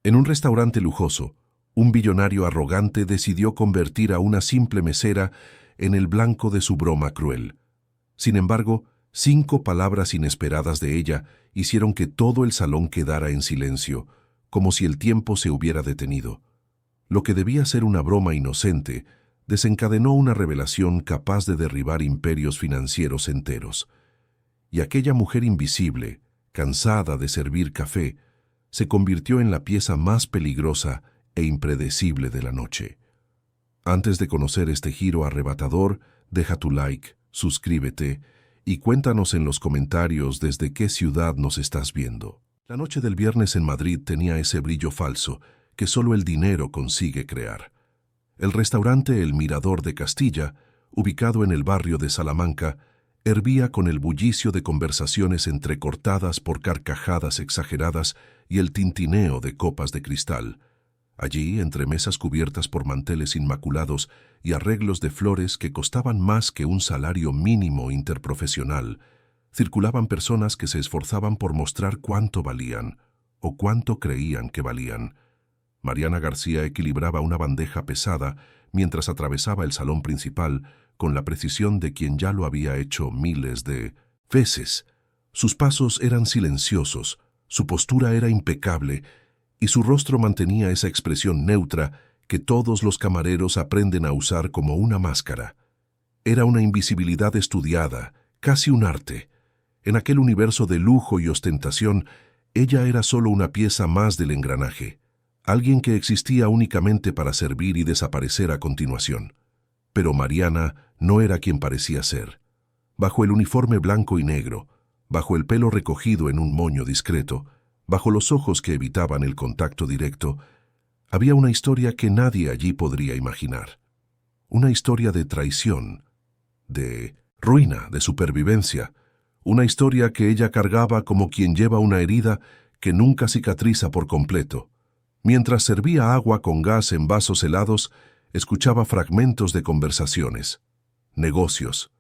En un restaurante lujoso, un billonario arrogante decidió convertir a una simple mesera en el blanco de su broma cruel. Sin embargo, 5 palabras inesperadas de ella hicieron que todo el salón quedara en silencio, como si el tiempo se hubiera detenido. Lo que debía ser una broma inocente desencadenó una revelación capaz de derribar imperios financieros enteros. Y aquella mujer invisible, cansada de servir café, se convirtió en la pieza más peligrosa e impredecible de la noche. Antes de conocer este giro arrebatador, deja tu like, suscríbete y cuéntanos en los comentarios desde qué ciudad nos estás viendo. La noche del viernes en Madrid tenía ese brillo falso que solo el dinero consigue crear. El restaurante El Mirador de Castilla, ubicado en el barrio de Salamanca, hervía con el bullicio de conversaciones entrecortadas por carcajadas exageradas y el tintineo de copas de cristal. Allí, entre mesas cubiertas por manteles inmaculados y arreglos de flores que costaban más que un salario mínimo interprofesional, circulaban personas que se esforzaban por mostrar cuánto valían o cuánto creían que valían. Mariana García equilibraba una bandeja pesada mientras atravesaba el salón principal con la precisión de quien ya lo había hecho miles de veces. Sus pasos eran silenciosos, su postura era impecable y su rostro mantenía esa expresión neutra que todos los camareros aprenden a usar como una máscara. Era una invisibilidad estudiada, casi un arte. En aquel universo de lujo y ostentación, ella era solo una pieza más del engranaje, alguien que existía únicamente para servir y desaparecer a continuación. Pero Mariana no era quien parecía ser. Bajo el uniforme blanco y negro, bajo el pelo recogido en un moño discreto, bajo los ojos que evitaban el contacto directo, había una historia que nadie allí podría imaginar. Una historia de traición, de ruina, de supervivencia, una historia que ella cargaba como quien lleva una herida que nunca cicatriza por completo. Mientras servía agua con gas en vasos helados, escuchaba fragmentos de conversaciones. Negocios,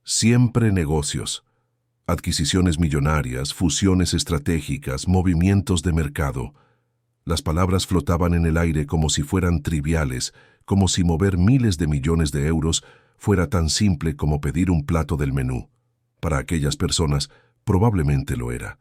siempre negocios. Adquisiciones millonarias, fusiones estratégicas, movimientos de mercado. Las palabras flotaban en el aire como si fueran triviales, como si mover miles de millones de euros fuera tan simple como pedir un plato del menú. Para aquellas personas, probablemente lo era.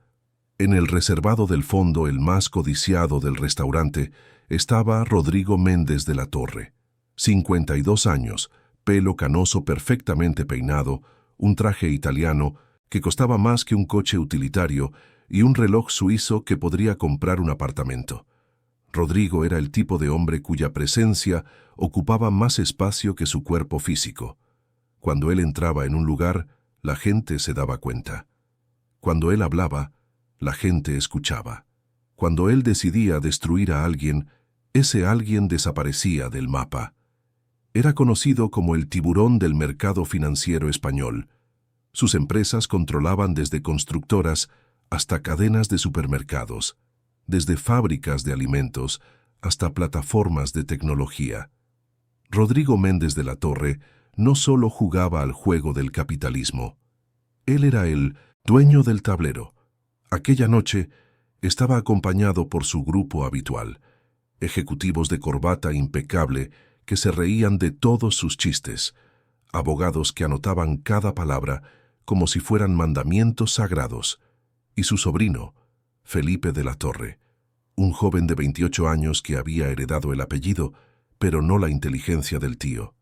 En el reservado del fondo, el más codiciado del restaurante, estaba Rodrigo Méndez de la Torre. 52 años, pelo canoso perfectamente peinado, un traje italiano que costaba más que un coche utilitario y un reloj suizo que podría comprar un apartamento. Rodrigo era el tipo de hombre cuya presencia ocupaba más espacio que su cuerpo físico. Cuando él entraba en un lugar, la gente se daba cuenta. Cuando él hablaba, la gente escuchaba. Cuando él decidía destruir a alguien, ese alguien desaparecía del mapa. Era conocido como el tiburón del mercado financiero español. Sus empresas controlaban desde constructoras hasta cadenas de supermercados, desde fábricas de alimentos hasta plataformas de tecnología. Rodrigo Méndez de la Torre no solo jugaba al juego del capitalismo. Él era el dueño del tablero. Aquella noche estaba acompañado por su grupo habitual, ejecutivos de corbata impecable que se reían de todos sus chistes, abogados que anotaban cada palabra como si fueran mandamientos sagrados, y su sobrino, Felipe de la Torre, un joven de 28 años que había heredado el apellido, pero no la inteligencia del tío.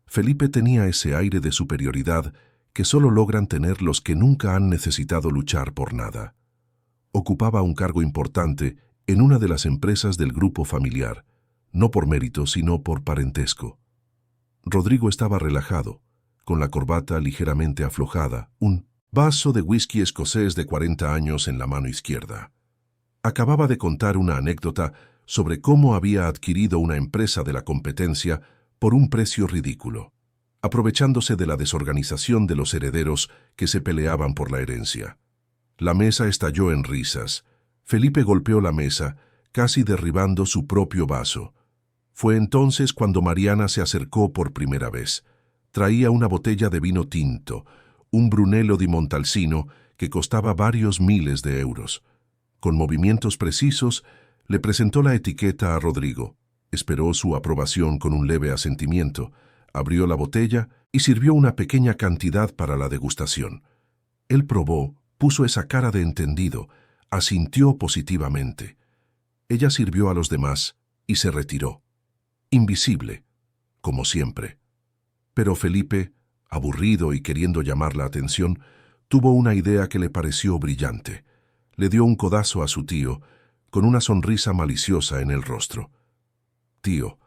Felipe tenía ese aire de superioridad que solo logran tener los que nunca han necesitado luchar por nada. Ocupaba un cargo importante en una de las empresas del grupo familiar, no por mérito, sino por parentesco. Rodrigo estaba relajado, con la corbata ligeramente aflojada, un vaso de whisky escocés de 40 años en la mano izquierda. Acababa de contar una anécdota sobre cómo había adquirido una empresa de la competencia por un precio ridículo, aprovechándose de la desorganización de los herederos que se peleaban por la herencia. La mesa estalló en risas. Felipe golpeó la mesa, casi derribando su propio vaso. Fue entonces cuando Mariana se acercó por primera vez. Traía una botella de vino tinto, un Brunello di Montalcino que costaba varios miles de euros. Con movimientos precisos, Le presentó la etiqueta a Rodrigo. Esperó su aprobación con un leve asentimiento, abrió la botella y sirvió una pequeña cantidad para la degustación. Él probó, puso esa cara de entendido, asintió positivamente. Ella sirvió a los demás y se retiró. Invisible, como siempre. Pero Felipe, aburrido y queriendo llamar la atención, tuvo una idea que le pareció brillante. Le dio un codazo a su tío, con una sonrisa maliciosa en el rostro. «Tío,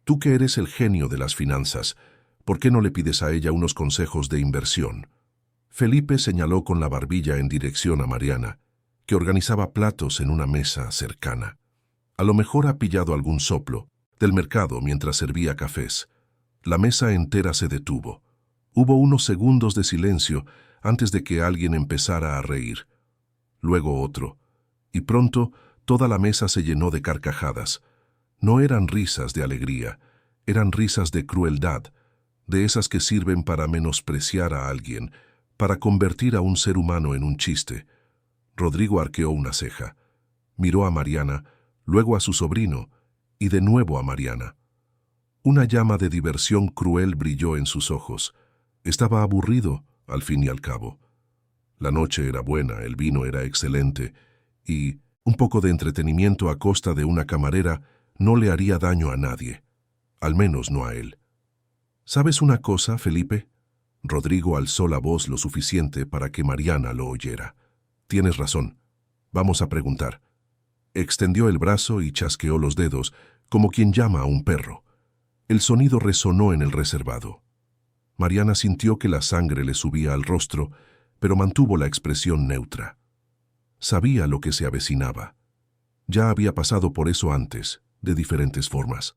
tú que eres el genio de las finanzas, ¿por qué no le pides a ella unos consejos de inversión?» Felipe señaló con la barbilla en dirección a Mariana, que organizaba platos en una mesa cercana. A lo mejor ha pillado algún soplo del mercado mientras servía cafés. La mesa entera se detuvo. Hubo unos segundos de silencio antes de que alguien empezara a reír. Luego otro, y pronto toda la mesa se llenó de carcajadas. No eran risas de alegría, eran risas de crueldad, de esas que sirven para menospreciar a alguien, para convertir a un ser humano en un chiste. Rodrigo arqueó una ceja, miró a Mariana, luego a su sobrino, y de nuevo a Mariana. Una llama de diversión cruel brilló en sus ojos. Estaba aburrido, al fin y al cabo. La noche era buena, el vino era excelente, y un poco de entretenimiento a costa de una camarera no le haría daño a nadie, al menos no a él. ¿Sabes una cosa, Felipe? Rodrigo alzó la voz lo suficiente para que Mariana lo oyera. Tienes razón. Vamos a preguntar. Extendió el brazo y chasqueó los dedos, como quien llama a un perro. El sonido resonó en el reservado. Mariana sintió que la sangre le subía al rostro, pero mantuvo la expresión neutra. Sabía lo que se avecinaba. Ya había pasado por eso antes, de diferentes formas.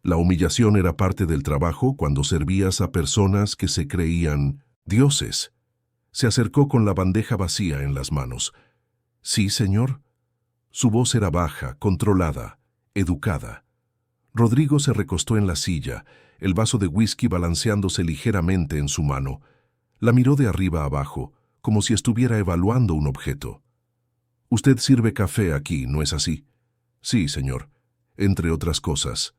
La humillación era parte del trabajo cuando servías a personas que se creían dioses. Se acercó con la bandeja vacía en las manos. «¿Sí, señor?» Su voz era baja, controlada, educada. Rodrigo se recostó en la silla, el vaso de whisky balanceándose ligeramente en su mano. La miró de arriba abajo, como si estuviera evaluando un objeto. «Usted sirve café aquí, ¿no es así?» «Sí, señor. Entre otras cosas».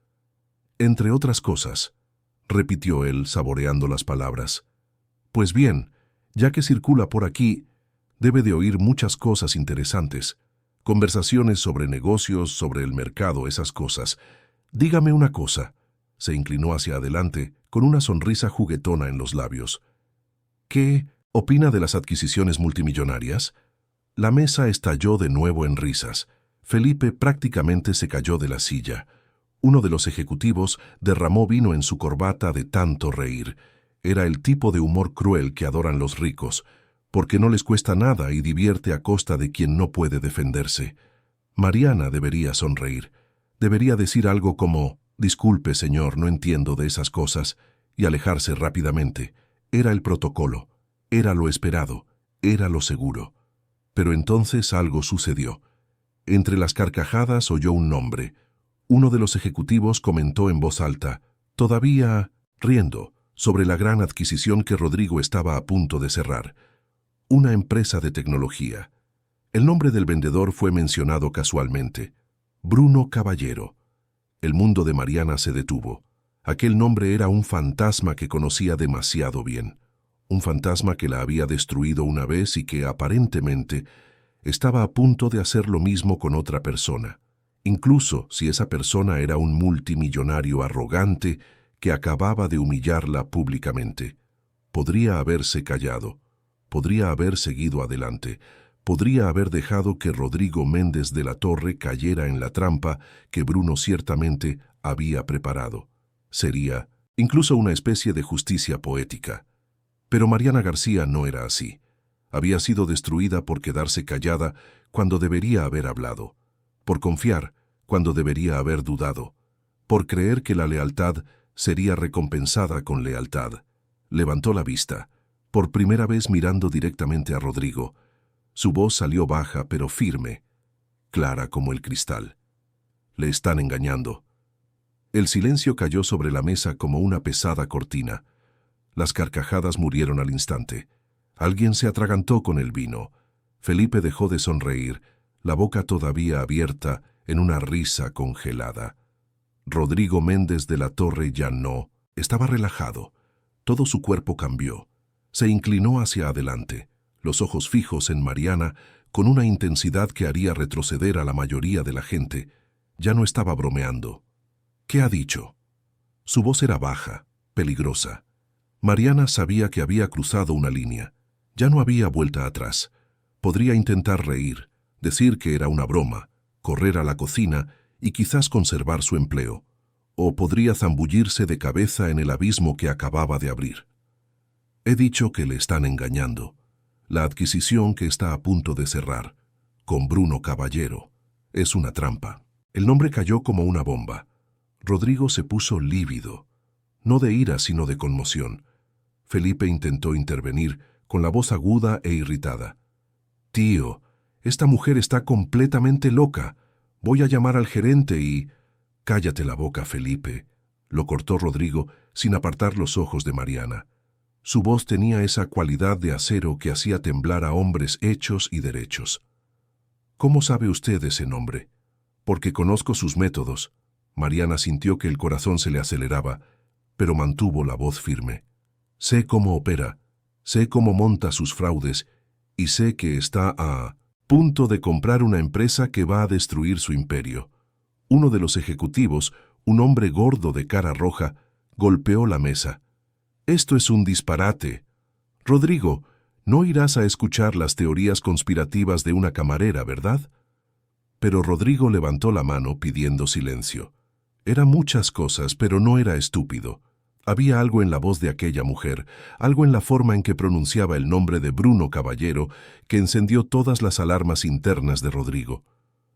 «Entre otras cosas», repitió él, saboreando las palabras. «Pues bien, ya que circula por aquí, debe de oír muchas cosas interesantes. Conversaciones sobre negocios, sobre el mercado, esas cosas. Dígame una cosa». Se inclinó hacia adelante, con una sonrisa juguetona en los labios. «¿Qué opina de las adquisiciones multimillonarias?» La mesa estalló de nuevo en risas. Felipe prácticamente se cayó de la silla. Uno de los ejecutivos derramó vino en su corbata de tanto reír. Era el tipo de humor cruel que adoran los ricos, porque no les cuesta nada y divierte a costa de quien no puede defenderse. Mariana debería sonreír. Debería decir algo como, «Disculpe, señor, no entiendo de esas cosas», y alejarse rápidamente. Era el protocolo, era lo esperado, era lo seguro. Pero entonces algo sucedió. Entre las carcajadas oyó un nombre. Uno de los ejecutivos comentó en voz alta, todavía riendo, sobre la gran adquisición que Rodrigo estaba a punto de cerrar. Una empresa de tecnología. El nombre del vendedor fue mencionado casualmente. Bruno Caballero. El mundo de Mariana se detuvo. Aquel nombre era un fantasma que conocía demasiado bien. Un fantasma que la había destruido una vez y que, aparentemente, estaba a punto de hacer lo mismo con otra persona. Incluso si esa persona era un multimillonario arrogante que acababa de humillarla públicamente. Podría haberse callado. Podría haber seguido adelante. Podría haber dejado que Rodrigo Méndez de la Torre cayera en la trampa que Bruno ciertamente había preparado. Sería incluso una especie de justicia poética. Pero Mariana García no era así. Había sido destruida por quedarse callada cuando debería haber hablado, por confiar cuando debería haber dudado, por creer que la lealtad sería recompensada con lealtad. Levantó la vista, por primera vez mirando directamente a Rodrigo. Su voz salió baja pero firme, clara como el cristal. «Le están engañando». El silencio cayó sobre la mesa como una pesada cortina. Las carcajadas murieron al instante. Alguien se atragantó con el vino. Felipe dejó de sonreír, la boca todavía abierta, en una risa congelada. Rodrigo Méndez de la Torre ya no. Estaba relajado. Todo su cuerpo cambió. Se inclinó hacia adelante, los ojos fijos en Mariana, con una intensidad que haría retroceder a la mayoría de la gente. Ya no estaba bromeando. ¿Qué ha dicho? Su voz era baja, peligrosa. Mariana sabía que había cruzado una línea. Ya no había vuelta atrás. Podría intentar reír, decir que era una broma, correr a la cocina y quizás conservar su empleo. O podría zambullirse de cabeza en el abismo que acababa de abrir. He dicho que le están engañando. La adquisición que está a punto de cerrar, con Bruno Caballero, es una trampa. El nombre cayó como una bomba. Rodrigo se puso lívido, no de ira sino de conmoción. Felipe intentó intervenir, con la voz aguda e irritada. «Tío, esta mujer está completamente loca. Voy a llamar al gerente y...» «Cállate la boca, Felipe», lo cortó Rodrigo sin apartar los ojos de Mariana. Su voz tenía esa cualidad de acero que hacía temblar a hombres hechos y derechos. «¿Cómo sabe usted ese nombre?» «Porque conozco sus métodos». Mariana sintió que el corazón se le aceleraba, pero mantuvo la voz firme. «Sé cómo opera, sé cómo monta sus fraudes y sé que está a punto de comprar una empresa que va a destruir su imperio». Uno de los ejecutivos, un hombre gordo de cara roja, golpeó la mesa. «Esto es un disparate. Rodrigo, no irás a escuchar las teorías conspirativas de una camarera, ¿verdad?» Pero Rodrigo levantó la mano pidiendo silencio. Era muchas cosas, pero no era estúpido. Había algo en la voz de aquella mujer, algo en la forma en que pronunciaba el nombre de Bruno Caballero, que encendió todas las alarmas internas de Rodrigo.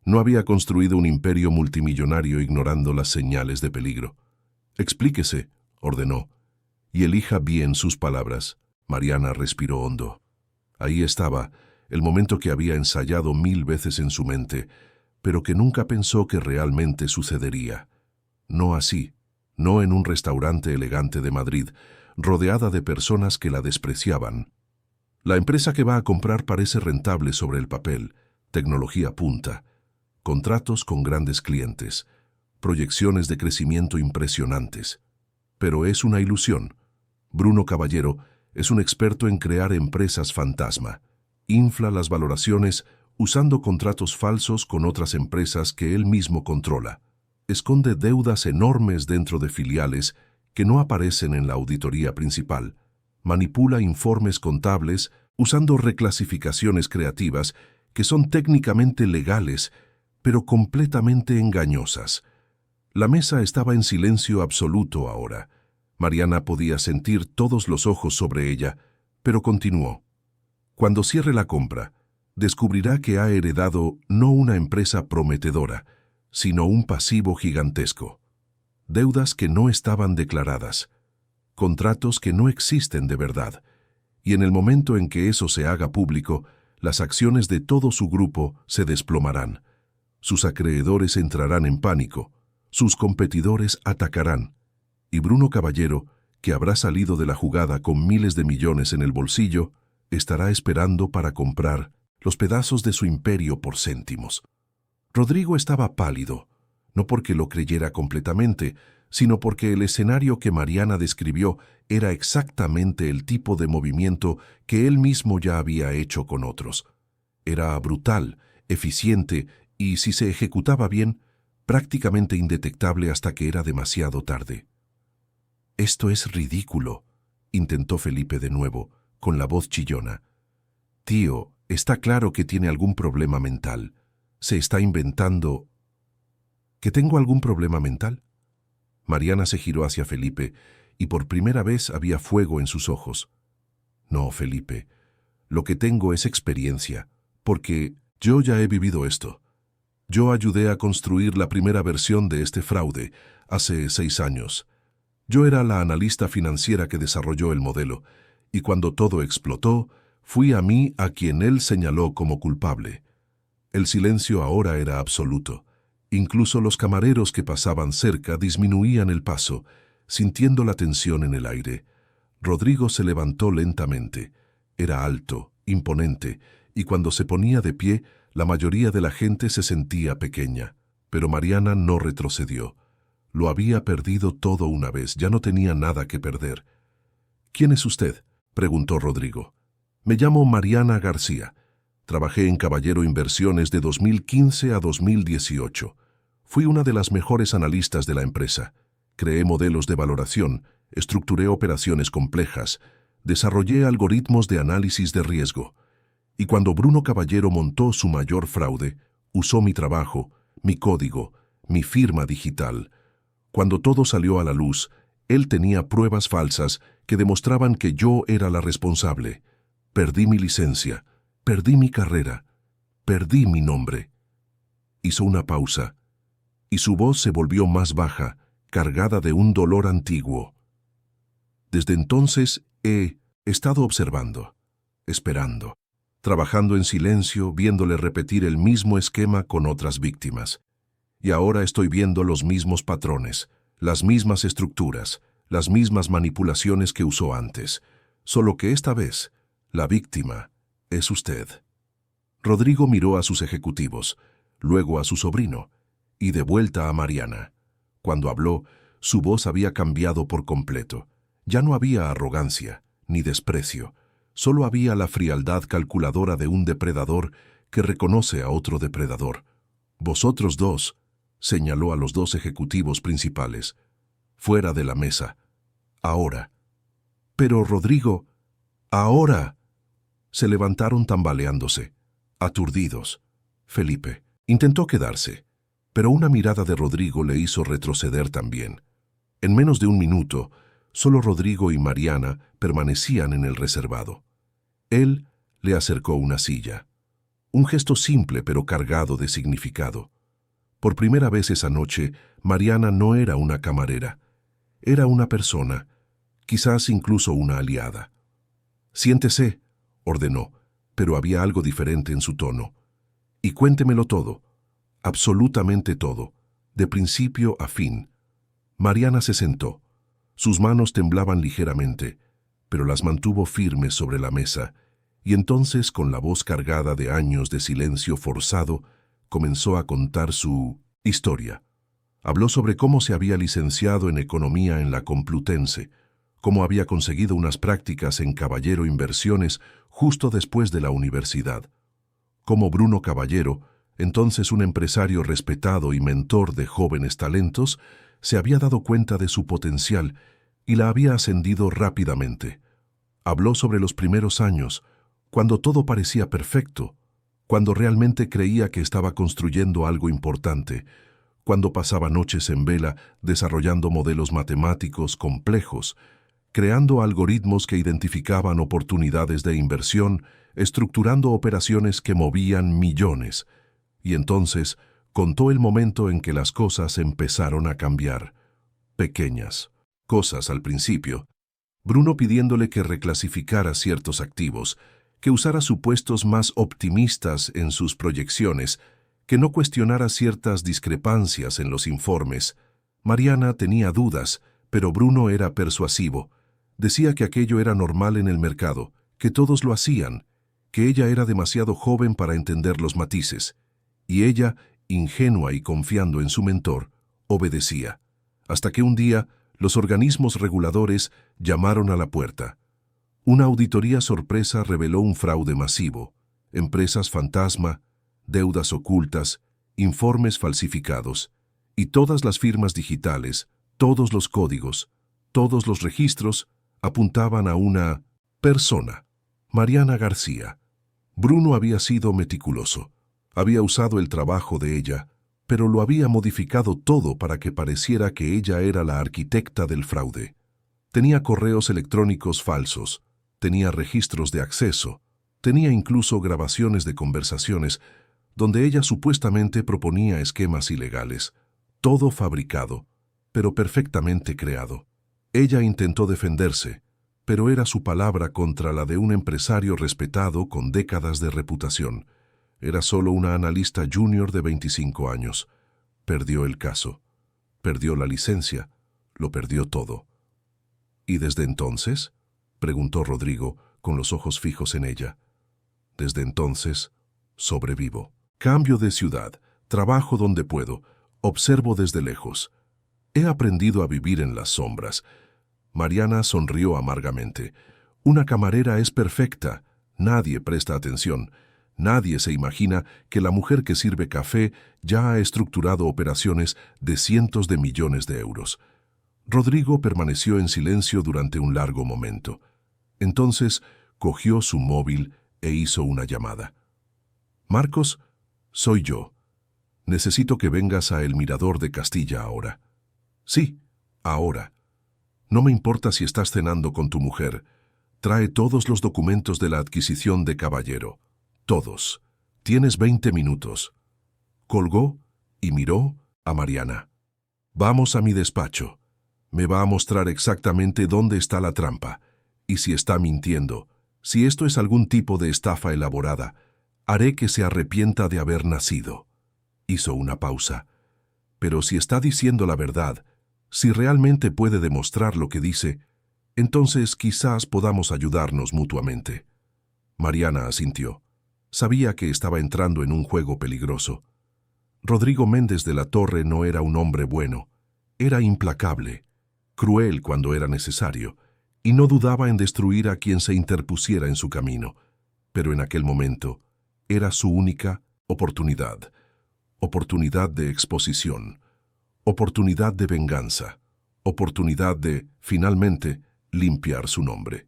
No había construido un imperio multimillonario ignorando las señales de peligro. «Explíquese», ordenó, «y elija bien sus palabras». Mariana respiró hondo. Ahí estaba, el momento que había ensayado 1000 veces en su mente, pero que nunca pensó que realmente sucedería. No así, no en un restaurante elegante de Madrid, rodeada de personas que la despreciaban. La empresa que va a comprar parece rentable sobre el papel, tecnología punta, contratos con grandes clientes, proyecciones de crecimiento impresionantes. Pero es una ilusión. Bruno Caballero es un experto en crear empresas fantasma. Infla las valoraciones usando contratos falsos con otras empresas que él mismo controla. Esconde deudas enormes dentro de filiales que no aparecen en la auditoría principal. Manipula informes contables usando reclasificaciones creativas que son técnicamente legales, pero completamente engañosas. La mesa estaba en silencio absoluto ahora. Mariana podía sentir todos los ojos sobre ella, pero continuó. Cuando cierre la compra, descubrirá que ha heredado no una empresa prometedora, sino un pasivo gigantesco. Deudas que no estaban declaradas, contratos que no existen de verdad, y en el momento en que eso se haga público, las acciones de todo su grupo se desplomarán. Sus acreedores entrarán en pánico, sus competidores atacarán, y Bruno Caballero, que habrá salido de la jugada con miles de millones en el bolsillo, estará esperando para comprar los pedazos de su imperio por céntimos. Rodrigo estaba pálido, no porque lo creyera completamente, sino porque el escenario que Mariana describió era exactamente el tipo de movimiento que él mismo ya había hecho con otros. Era brutal, eficiente y, si se ejecutaba bien, prácticamente indetectable hasta que era demasiado tarde. «Esto es ridículo», intentó Felipe de nuevo, con la voz chillona. «Tío, está claro que tiene algún problema mental. Se está inventando...» ¿Que tengo algún problema mental? Mariana se giró hacia Felipe y por primera vez había fuego en sus ojos. «No, Felipe, lo que tengo es experiencia, porque yo ya he vivido esto. Yo ayudé a construir la primera versión de este fraude hace 6 años. Yo era la analista financiera que desarrolló el modelo, y cuando todo explotó, fui a mí a quien él señaló como culpable. El silencio ahora era absoluto. Incluso los camareros que pasaban cerca disminuían el paso, sintiendo la tensión en el aire. Rodrigo se levantó lentamente. Era alto, imponente, y cuando se ponía de pie, la mayoría de la gente se sentía pequeña. Pero Mariana no retrocedió. Lo había perdido todo una vez, ya no tenía nada que perder. ¿Quién es usted?, preguntó Rodrigo. Me llamo Mariana García. Trabajé en Caballero Inversiones de 2015 a 2018. Fui una de las mejores analistas de la empresa. Creé modelos de valoración, estructuré operaciones complejas, desarrollé algoritmos de análisis de riesgo. Y cuando Bruno Caballero montó su mayor fraude, usó mi trabajo, mi código, mi firma digital. Cuando todo salió a la luz, él tenía pruebas falsas que demostraban que yo era la responsable. Perdí mi licencia, perdí mi carrera, perdí mi nombre. Hizo una pausa, y su voz se volvió más baja, cargada de un dolor antiguo. Desde entonces he estado observando, esperando, trabajando en silencio, viéndole repetir el mismo esquema con otras víctimas. Y ahora estoy viendo los mismos patrones, las mismas estructuras, las mismas manipulaciones que usó antes, solo que esta vez la víctima es usted. Rodrigo miró a sus ejecutivos, luego a su sobrino, y de vuelta a Mariana. Cuando habló, su voz había cambiado por completo. Ya no había arrogancia, ni desprecio, solo había la frialdad calculadora de un depredador que reconoce a otro depredador. Vosotros dos, señaló a los dos ejecutivos principales, fuera de la mesa. Ahora. Pero Rodrigo, ahora. Se levantaron tambaleándose, aturdidos. Felipe intentó quedarse, pero una mirada de Rodrigo le hizo retroceder también. En menos de un minuto, solo Rodrigo y Mariana permanecían en el reservado. Él le acercó una silla. Un gesto simple pero cargado de significado. Por primera vez esa noche, Mariana no era una camarera. Era una persona, quizás incluso una aliada. «Siéntese», ordenó, pero había algo diferente en su tono. «Y cuéntemelo todo, absolutamente todo, de principio a fin». Mariana se sentó. Sus manos temblaban ligeramente, pero las mantuvo firmes sobre la mesa, y entonces, con la voz cargada de años de silencio forzado, comenzó a contar su historia. Habló sobre cómo se había licenciado en Economía en la Complutense, cómo había conseguido unas prácticas en Caballero Inversiones justo después de la universidad, cómo Bruno Caballero, entonces un empresario respetado y mentor de jóvenes talentos, se había dado cuenta de su potencial y la había ascendido rápidamente. Habló sobre los primeros años, cuando todo parecía perfecto, cuando realmente creía que estaba construyendo algo importante, cuando pasaba noches en vela desarrollando modelos matemáticos complejos, creando algoritmos que identificaban oportunidades de inversión, estructurando operaciones que movían millones. Y entonces contó el momento en que las cosas empezaron a cambiar. Pequeñas cosas al principio. Bruno pidiéndole que reclasificara ciertos activos, que usara supuestos más optimistas en sus proyecciones, que no cuestionara ciertas discrepancias en los informes. Mariana tenía dudas, pero Bruno era persuasivo. Decía que aquello era normal en el mercado, que todos lo hacían, que ella era demasiado joven para entender los matices. Y ella, ingenua y confiando en su mentor, obedecía. Hasta que un día, los organismos reguladores llamaron a la puerta. Una auditoría sorpresa reveló un fraude masivo, empresas fantasma, deudas ocultas, informes falsificados, y todas las firmas digitales, todos los códigos, todos los registros apuntaban a una persona, Mariana García. Bruno había sido meticuloso, había usado el trabajo de ella, pero lo había modificado todo para que pareciera que ella era la arquitecta del fraude. Tenía correos electrónicos falsos, tenía registros de acceso, tenía incluso grabaciones de conversaciones donde ella supuestamente proponía esquemas ilegales, todo fabricado, pero perfectamente creado. Ella intentó defenderse, pero era su palabra contra la de un empresario respetado con décadas de reputación. Era solo una analista junior de 25 años. Perdió el caso, perdió la licencia, lo perdió todo. ¿Y desde entonces?, preguntó Rodrigo, con los ojos fijos en ella. Desde entonces, sobrevivo. Cambio de ciudad, trabajo donde puedo, Observo desde lejos. He aprendido a vivir en las sombras. Mariana sonrió amargamente. Una camarera es perfecta. Nadie presta atención. Nadie se imagina que la mujer que sirve café ya ha estructurado operaciones de cientos de millones de euros. Rodrigo permaneció en silencio durante un largo momento. Entonces cogió su móvil e hizo una llamada. «Marcos, soy yo. Necesito que vengas a El Mirador de Castilla ahora». «Sí, ahora. No me importa si estás cenando con tu mujer. Trae todos los documentos de la adquisición de Caballero. Todos. Tienes 20 minutos». Colgó y miró a Mariana. «Vamos a mi despacho. Me va a mostrar exactamente dónde está la trampa. Y si está mintiendo, si esto es algún tipo de estafa elaborada, haré que se arrepienta de haber nacido». Hizo una pausa. «Pero si está diciendo la verdad, si realmente puede demostrar lo que dice, entonces quizás podamos ayudarnos mutuamente». Mariana asintió. Sabía que estaba entrando en un juego peligroso. Rodrigo Méndez de la Torre no era un hombre bueno. Era implacable, cruel cuando era necesario, y no dudaba en destruir a quien se interpusiera en su camino. Pero en aquel momento era su única oportunidad de exposición, oportunidad de venganza, oportunidad de, finalmente, limpiar su nombre.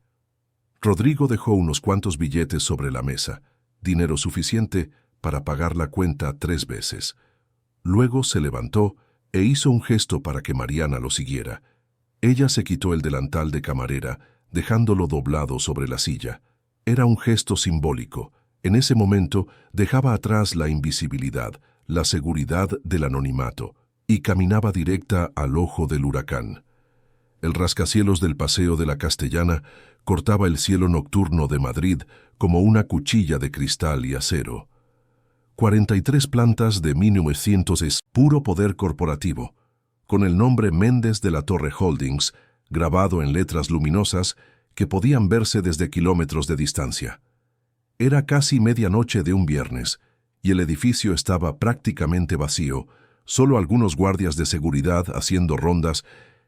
Rodrigo dejó unos cuantos billetes sobre la mesa, dinero suficiente para pagar la cuenta 3 veces. Luego se levantó e hizo un gesto para que Mariana lo siguiera. Ella se quitó el delantal de camarera, dejándolo doblado sobre la silla. Era un gesto simbólico. En ese momento dejaba atrás la invisibilidad, la seguridad del anonimato, y caminaba directa al ojo del huracán. El rascacielos del Paseo de la Castellana cortaba el cielo nocturno de Madrid como una cuchilla de cristal y acero. 43 plantas de 1900 es puro poder corporativo, con el nombre Méndez de la Torre Holdings grabado en letras luminosas que podían verse desde kilómetros de distancia. Era casi medianoche de un viernes, y el edificio estaba prácticamente vacío, solo algunos guardias de seguridad haciendo rondas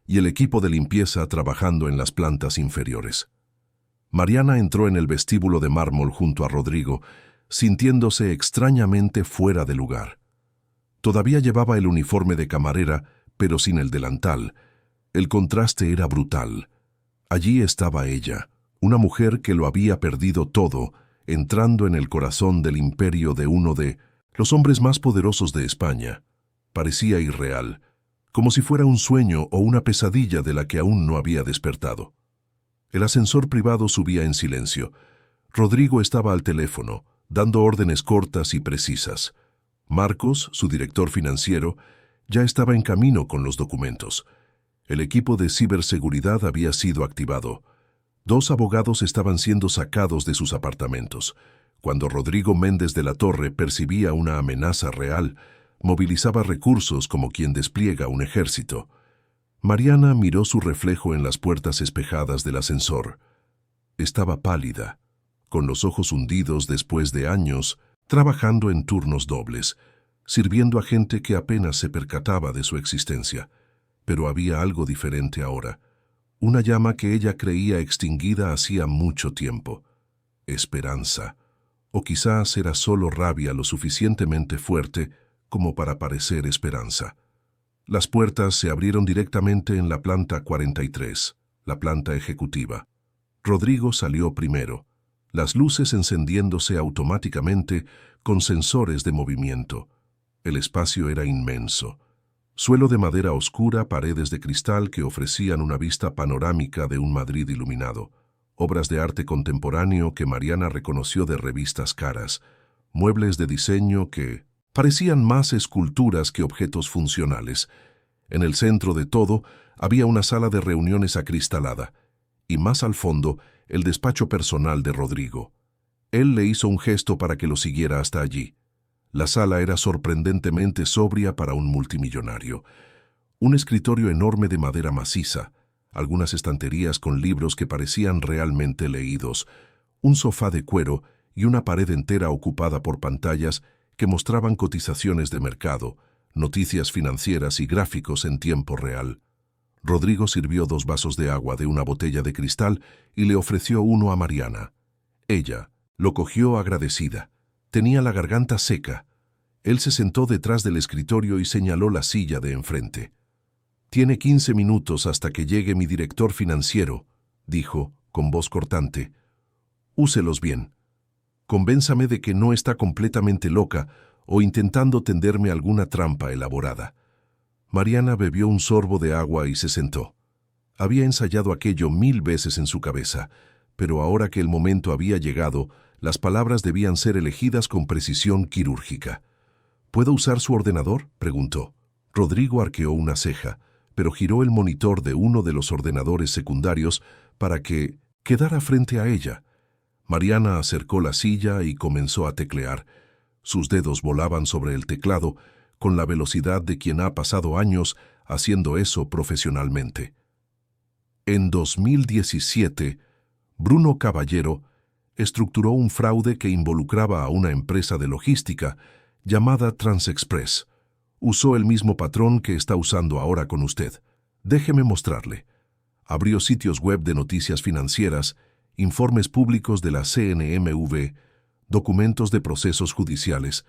y el equipo de limpieza trabajando en las plantas inferiores. Mariana entró en el vestíbulo de mármol junto a Rodrigo, sintiéndose extrañamente fuera de lugar. Todavía llevaba el uniforme de camarera, pero sin el delantal. El contraste era brutal. Allí estaba ella, una mujer que lo había perdido todo, entrando en el corazón del imperio de uno de los hombres más poderosos de España. Parecía irreal, como si fuera un sueño o una pesadilla de la que aún no había despertado. El ascensor privado subía en silencio. Rodrigo estaba al teléfono, dando órdenes cortas y precisas. Marcos, su director financiero, ya estaba en camino con los documentos. El equipo de ciberseguridad había sido activado. 2 abogados estaban siendo sacados de sus apartamentos. Cuando Rodrigo Méndez de la Torre percibía una amenaza real, movilizaba recursos como quien despliega un ejército. Mariana miró su reflejo en las puertas espejadas del ascensor. Estaba pálida, con los ojos hundidos después de años trabajando en turnos dobles, sirviendo a gente que apenas se percataba de su existencia. Pero había algo diferente ahora. Una llama que ella creía extinguida hacía mucho tiempo. Esperanza. O quizás era solo rabia lo suficientemente fuerte como para parecer esperanza. Las puertas se abrieron directamente en la planta 43, la planta ejecutiva. Rodrigo salió primero, las luces encendiéndose automáticamente con sensores de movimiento. El espacio era inmenso. Suelo de madera oscura, paredes de cristal que ofrecían una vista panorámica de un Madrid iluminado, obras de arte contemporáneo que Mariana reconoció de revistas caras, muebles de diseño que parecían más esculturas que objetos funcionales. En el centro de todo había una sala de reuniones acristalada, y más al fondo el despacho personal de Rodrigo. Él le hizo un gesto para que lo siguiera hasta allí. La sala era sorprendentemente sobria para un multimillonario. Un escritorio enorme de madera maciza, algunas estanterías con libros que parecían realmente leídos, un sofá de cuero y una pared entera ocupada por pantallas que mostraban cotizaciones de mercado, noticias financieras y gráficos en tiempo real. Rodrigo sirvió 2 vasos de agua de una botella de cristal y le ofreció uno a Mariana. Ella lo cogió agradecida. Tenía la garganta seca. Él se sentó detrás del escritorio y señaló la silla de enfrente. «Tiene 15 minutos hasta que llegue mi director financiero», dijo, con voz cortante. «Úselos bien. Convénzame de que no está completamente loca o intentando tenderme alguna trampa elaborada». Mariana bebió un sorbo de agua y se sentó. Había ensayado aquello 1000 veces en su cabeza, pero ahora que el momento había llegado, las palabras debían ser elegidas con precisión quirúrgica. «¿Puedo usar su ordenador?», preguntó. Rodrigo arqueó una ceja, pero giró el monitor de uno de los ordenadores secundarios para que quedara frente a ella. Mariana acercó la silla y comenzó a teclear. Sus dedos volaban sobre el teclado con la velocidad de quien ha pasado años haciendo eso profesionalmente. En 2017, Bruno Caballero estructuró un fraude que involucraba a una empresa de logística llamada Transexpress. Usó el mismo patrón que está usando ahora con usted. Déjeme mostrarle. Abrió sitios web de noticias financieras, informes públicos de la CNMV, documentos de procesos judiciales.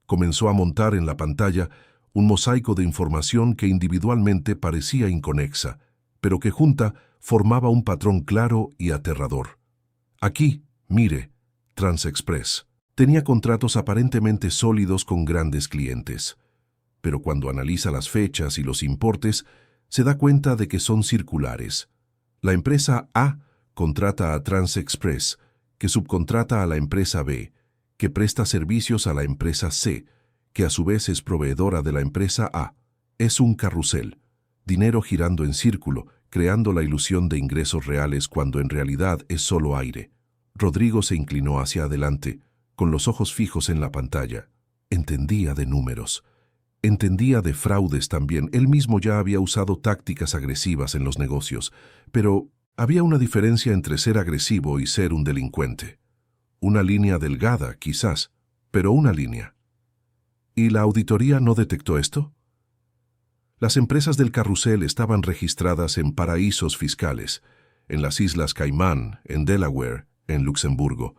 Comenzó a montar en la pantalla un mosaico de información que individualmente parecía inconexa, pero que junta formaba un patrón claro y aterrador. Aquí, mire, Transexpress. Tenía contratos aparentemente sólidos con grandes clientes, pero cuando analiza las fechas y los importes, se da cuenta de que son circulares. La empresa A contrata a Transexpress, que subcontrata a la empresa B, que presta servicios a la empresa C, que a su vez es proveedora de la empresa A. Es un carrusel, dinero girando en círculo, creando la ilusión de ingresos reales cuando en realidad es solo aire. Rodrigo se inclinó hacia adelante, con los ojos fijos en la pantalla. Entendía de números. Entendía de fraudes también. Él mismo ya había usado tácticas agresivas en los negocios, pero había una diferencia entre ser agresivo y ser un delincuente. Una línea delgada, quizás, pero una línea. ¿Y la auditoría no detectó esto? Las empresas del carrusel estaban registradas en paraísos fiscales, en las Islas Caimán, en Delaware, en Luxemburgo.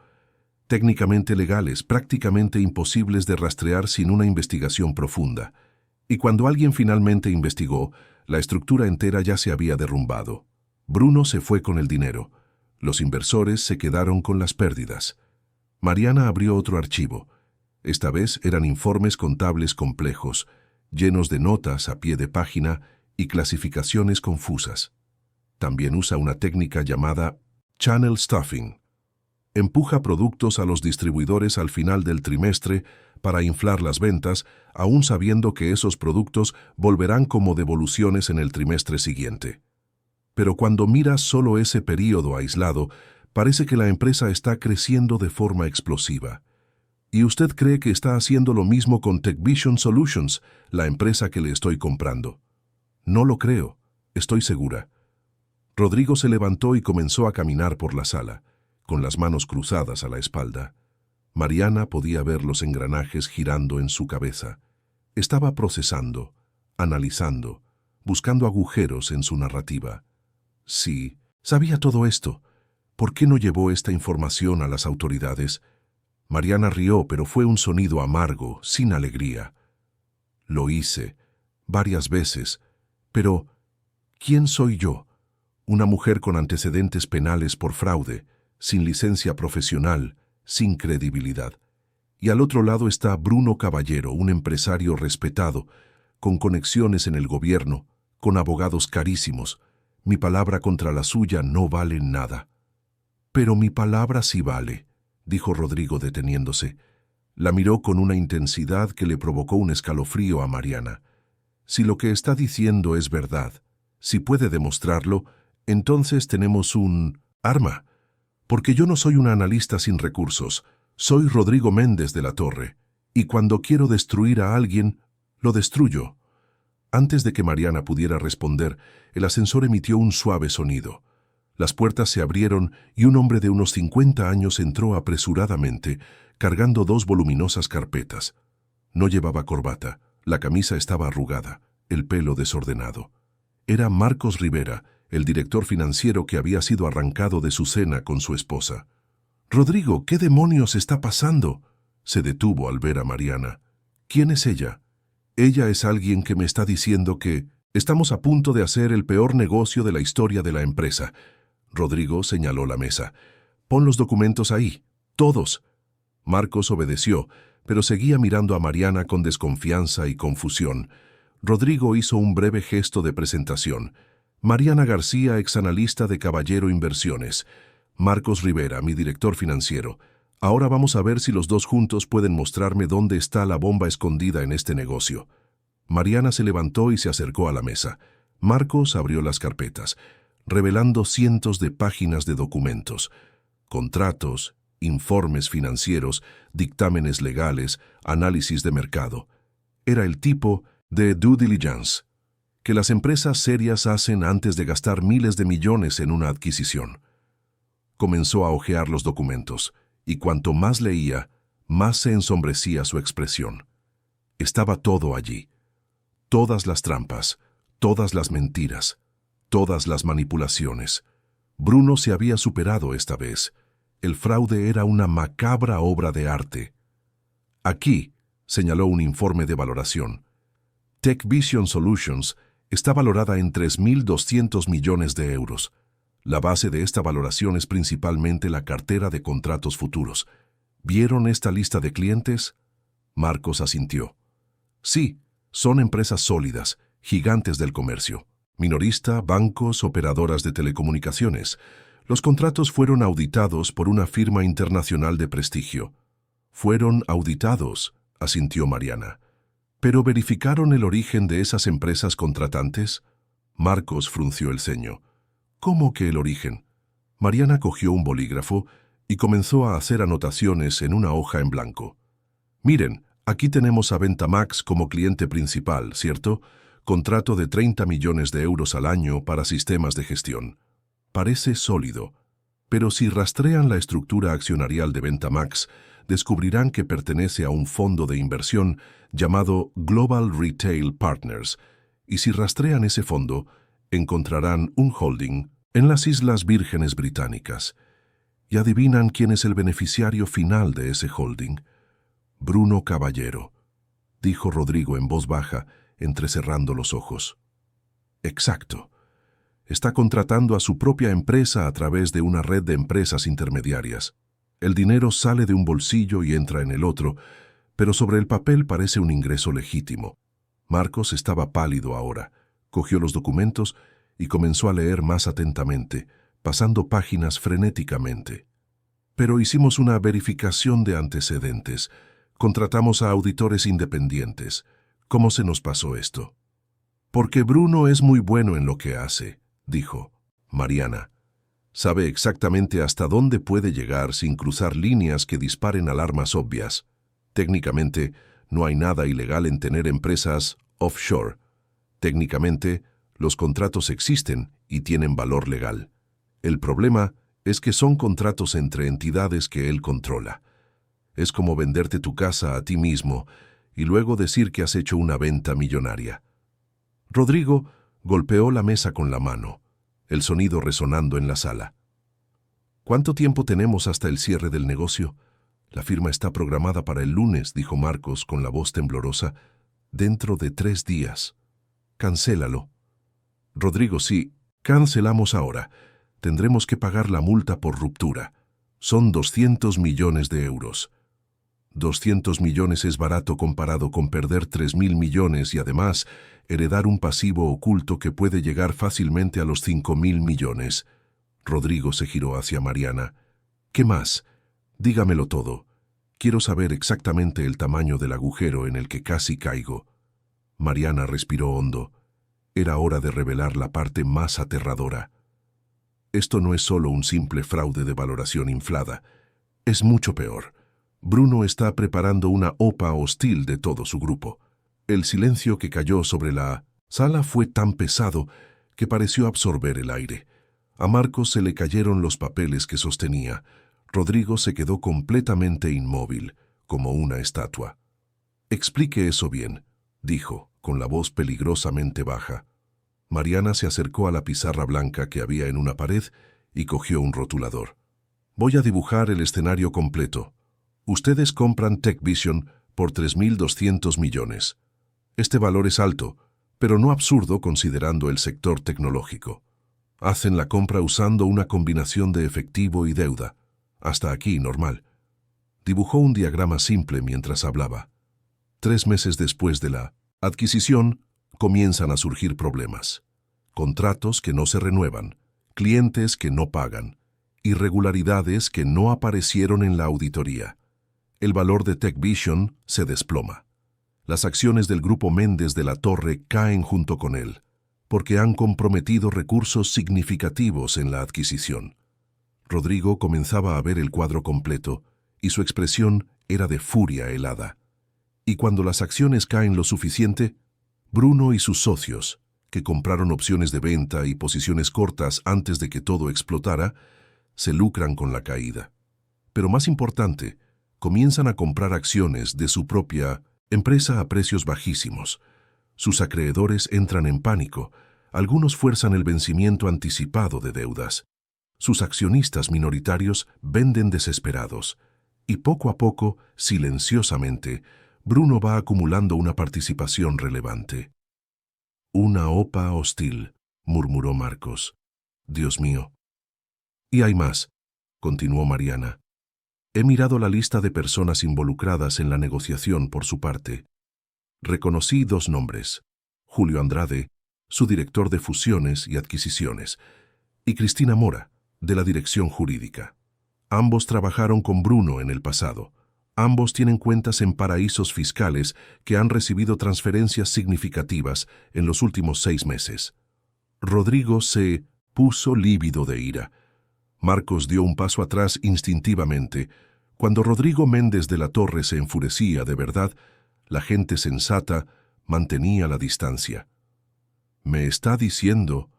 Técnicamente legales, prácticamente imposibles de rastrear sin una investigación profunda. Y cuando alguien finalmente investigó, la estructura entera ya se había derrumbado. Bruno se fue con el dinero. Los inversores se quedaron con las pérdidas. Mariana abrió otro archivo. Esta vez eran informes contables complejos, llenos de notas a pie de página y clasificaciones confusas. También usa una técnica llamada channel stuffing. Empuja productos a los distribuidores al final del trimestre para inflar las ventas, aún sabiendo que esos productos volverán como devoluciones en el trimestre siguiente. Pero cuando miras solo ese período aislado, parece que la empresa está creciendo de forma explosiva. ¿Y usted cree que está haciendo lo mismo con TechVision Solutions, la empresa que le estoy comprando? No lo creo, estoy segura. Rodrigo se levantó y comenzó a caminar por la sala, con las manos cruzadas a la espalda. Mariana podía ver los engranajes girando en su cabeza. Estaba procesando, analizando, buscando agujeros en su narrativa. Sí, sabía todo esto. ¿Por qué no llevó esta información a las autoridades? Mariana rió, pero fue un sonido amargo, sin alegría. Lo hice, varias veces, pero ¿quién soy yo? Una mujer con antecedentes penales por fraude, sin licencia profesional, sin credibilidad. Y al otro lado está Bruno Caballero, un empresario respetado, con conexiones en el gobierno, con abogados carísimos. Mi palabra contra la suya no vale nada. Pero mi palabra sí vale, dijo Rodrigo deteniéndose. La miró con una intensidad que le provocó un escalofrío a Mariana. Si lo que está diciendo es verdad, si puede demostrarlo, entonces tenemos un arma. Porque yo no soy un analista sin recursos, soy Rodrigo Méndez de la Torre, y cuando quiero destruir a alguien, lo destruyo. Antes de que Mariana pudiera responder, el ascensor emitió un suave sonido. Las puertas se abrieron y un hombre de unos 50 años entró apresuradamente, cargando 2 voluminosas carpetas. No llevaba corbata, La camisa estaba arrugada, el pelo desordenado. Era Marcos Rivera, el director financiero que había sido arrancado de su cena con su esposa. «Rodrigo, ¿qué demonios está pasando?», se detuvo al ver a Mariana. «¿Quién es ella?». «Ella es alguien que me está diciendo que estamos a punto de hacer el peor negocio de la historia de la empresa». Rodrigo señaló la mesa. «Pon los documentos ahí, todos». Marcos obedeció, pero seguía mirando a Mariana con desconfianza y confusión. Rodrigo hizo un breve gesto de presentación. «Mariana García, exanalista de Caballero Inversiones. Marcos Rivera, mi director financiero. Ahora vamos a ver si los dos juntos pueden mostrarme dónde está la bomba escondida en este negocio». Mariana se levantó y se acercó a la mesa. Marcos abrió las carpetas, revelando cientos de páginas de documentos. Contratos, informes financieros, dictámenes legales, análisis de mercado. Era el tipo de due diligence que las empresas serias hacen antes de gastar miles de millones en una adquisición. Comenzó a hojear los documentos, y cuanto más leía, más se ensombrecía su expresión. Estaba todo allí. Todas las trampas, todas las mentiras, todas las manipulaciones. Bruno se había superado esta vez. El fraude era una macabra obra de arte. «Aquí», señaló un informe de valoración, «Tech Vision Solutions está valorada en 3.200 millones de euros. La base de esta valoración es principalmente la cartera de contratos futuros. ¿Vieron esta lista de clientes?». Marcos asintió. «Sí, son empresas sólidas, gigantes del comercio. Minorista, bancos, operadoras de telecomunicaciones. Los contratos fueron auditados por una firma internacional de prestigio». «Fueron auditados», asintió Mariana. «¿Pero verificaron el origen de esas empresas contratantes?». Marcos frunció el ceño. «¿Cómo que el origen?». Mariana cogió un bolígrafo y comenzó a hacer anotaciones en una hoja en blanco. «Miren, aquí tenemos a Ventamax como cliente principal, ¿cierto? Contrato de 30 millones de euros al año para sistemas de gestión. Parece sólido, pero si rastrean la estructura accionarial de Ventamax, descubrirán que pertenece a un fondo de inversión llamado Global Retail Partners, y si rastrean ese fondo, encontrarán un holding en las Islas Vírgenes Británicas. ¿Y adivinan quién es el beneficiario final de ese holding? Bruno Caballero», dijo Rodrigo en voz baja, entrecerrando los ojos. «Exacto. Está contratando a su propia empresa a través de una red de empresas intermediarias. El dinero sale de un bolsillo y entra en el otro, pero sobre el papel parece un ingreso legítimo». Marcos estaba pálido ahora. Cogió los documentos y comenzó a leer más atentamente, pasando páginas frenéticamente. «Pero hicimos una verificación de antecedentes. Contratamos a auditores independientes. ¿Cómo se nos pasó esto?». «Porque Bruno es muy bueno en lo que hace», dijo Mariana. «Sabe exactamente hasta dónde puede llegar sin cruzar líneas que disparen alarmas obvias. Técnicamente, no hay nada ilegal en tener empresas offshore. Técnicamente, los contratos existen y tienen valor legal. El problema es que son contratos entre entidades que él controla. Es como venderte tu casa a ti mismo y luego decir que has hecho una venta millonaria». Rodrigo golpeó la mesa con la mano, el sonido resonando en la sala. «¿Cuánto tiempo tenemos hasta el cierre del negocio?». «La firma está programada para el lunes», dijo Marcos con la voz temblorosa. «Dentro de 3 días. Cancélalo». «Rodrigo, sí, cancelamos ahora. Tendremos que pagar la multa por ruptura. Son 200 millones de euros. 200 millones es barato comparado con perder 3.000 millones y además heredar un pasivo oculto que puede llegar fácilmente a los 5.000 millones. Rodrigo se giró hacia Mariana. «¿Qué más? Dígamelo todo. Quiero saber exactamente el tamaño del agujero en el que casi caigo». Mariana respiró hondo. Era hora de revelar la parte más aterradora. «Esto no es solo un simple fraude de valoración inflada. Es mucho peor. Bruno está preparando una OPA hostil de todo su grupo». El silencio que cayó sobre la sala fue tan pesado que pareció absorber el aire. A Marcos se le cayeron los papeles que sostenía. Rodrigo se quedó completamente inmóvil, como una estatua. «Explique eso bien», dijo, con la voz peligrosamente baja. Mariana se acercó a la pizarra blanca que había en una pared y cogió un rotulador. Voy a dibujar el escenario completo. Ustedes compran TechVision por 3.200 millones. Este valor es alto, pero no absurdo considerando el sector tecnológico. Hacen la compra usando una combinación de efectivo y deuda. Hasta aquí normal. Dibujó un diagrama simple mientras hablaba. 3 meses después de la adquisición, comienzan a surgir problemas. Contratos que no se renuevan, clientes que no pagan, irregularidades que no aparecieron en la auditoría. El valor de TechVision se desploma. Las acciones del Grupo Méndez de la Torre caen junto con él, porque han comprometido recursos significativos en la adquisición. Rodrigo comenzaba a ver el cuadro completo y su expresión era de furia helada. Y cuando las acciones caen lo suficiente, Bruno y sus socios, que compraron opciones de venta y posiciones cortas antes de que todo explotara, se lucran con la caída. Pero más importante, comienzan a comprar acciones de su propia empresa a precios bajísimos. Sus acreedores entran en pánico, algunos fuerzan el vencimiento anticipado de deudas. Sus accionistas minoritarios venden desesperados, y poco a poco, silenciosamente, Bruno va acumulando una participación relevante. Una OPA hostil, murmuró Marcos. Dios mío. Y hay más, continuó Mariana. He mirado la lista de personas involucradas en la negociación por su parte. Reconocí 2 nombres, Julio Andrade, su director de fusiones y adquisiciones, y Cristina Mora, de la dirección jurídica. Ambos trabajaron con Bruno en el pasado. Ambos tienen cuentas en paraísos fiscales que han recibido transferencias significativas en los últimos 6 meses. Rodrigo se puso lívido de ira. Marcos dio un paso atrás instintivamente. Cuando Rodrigo Méndez de la Torre se enfurecía de verdad, la gente sensata mantenía la distancia. «Me está diciendo»,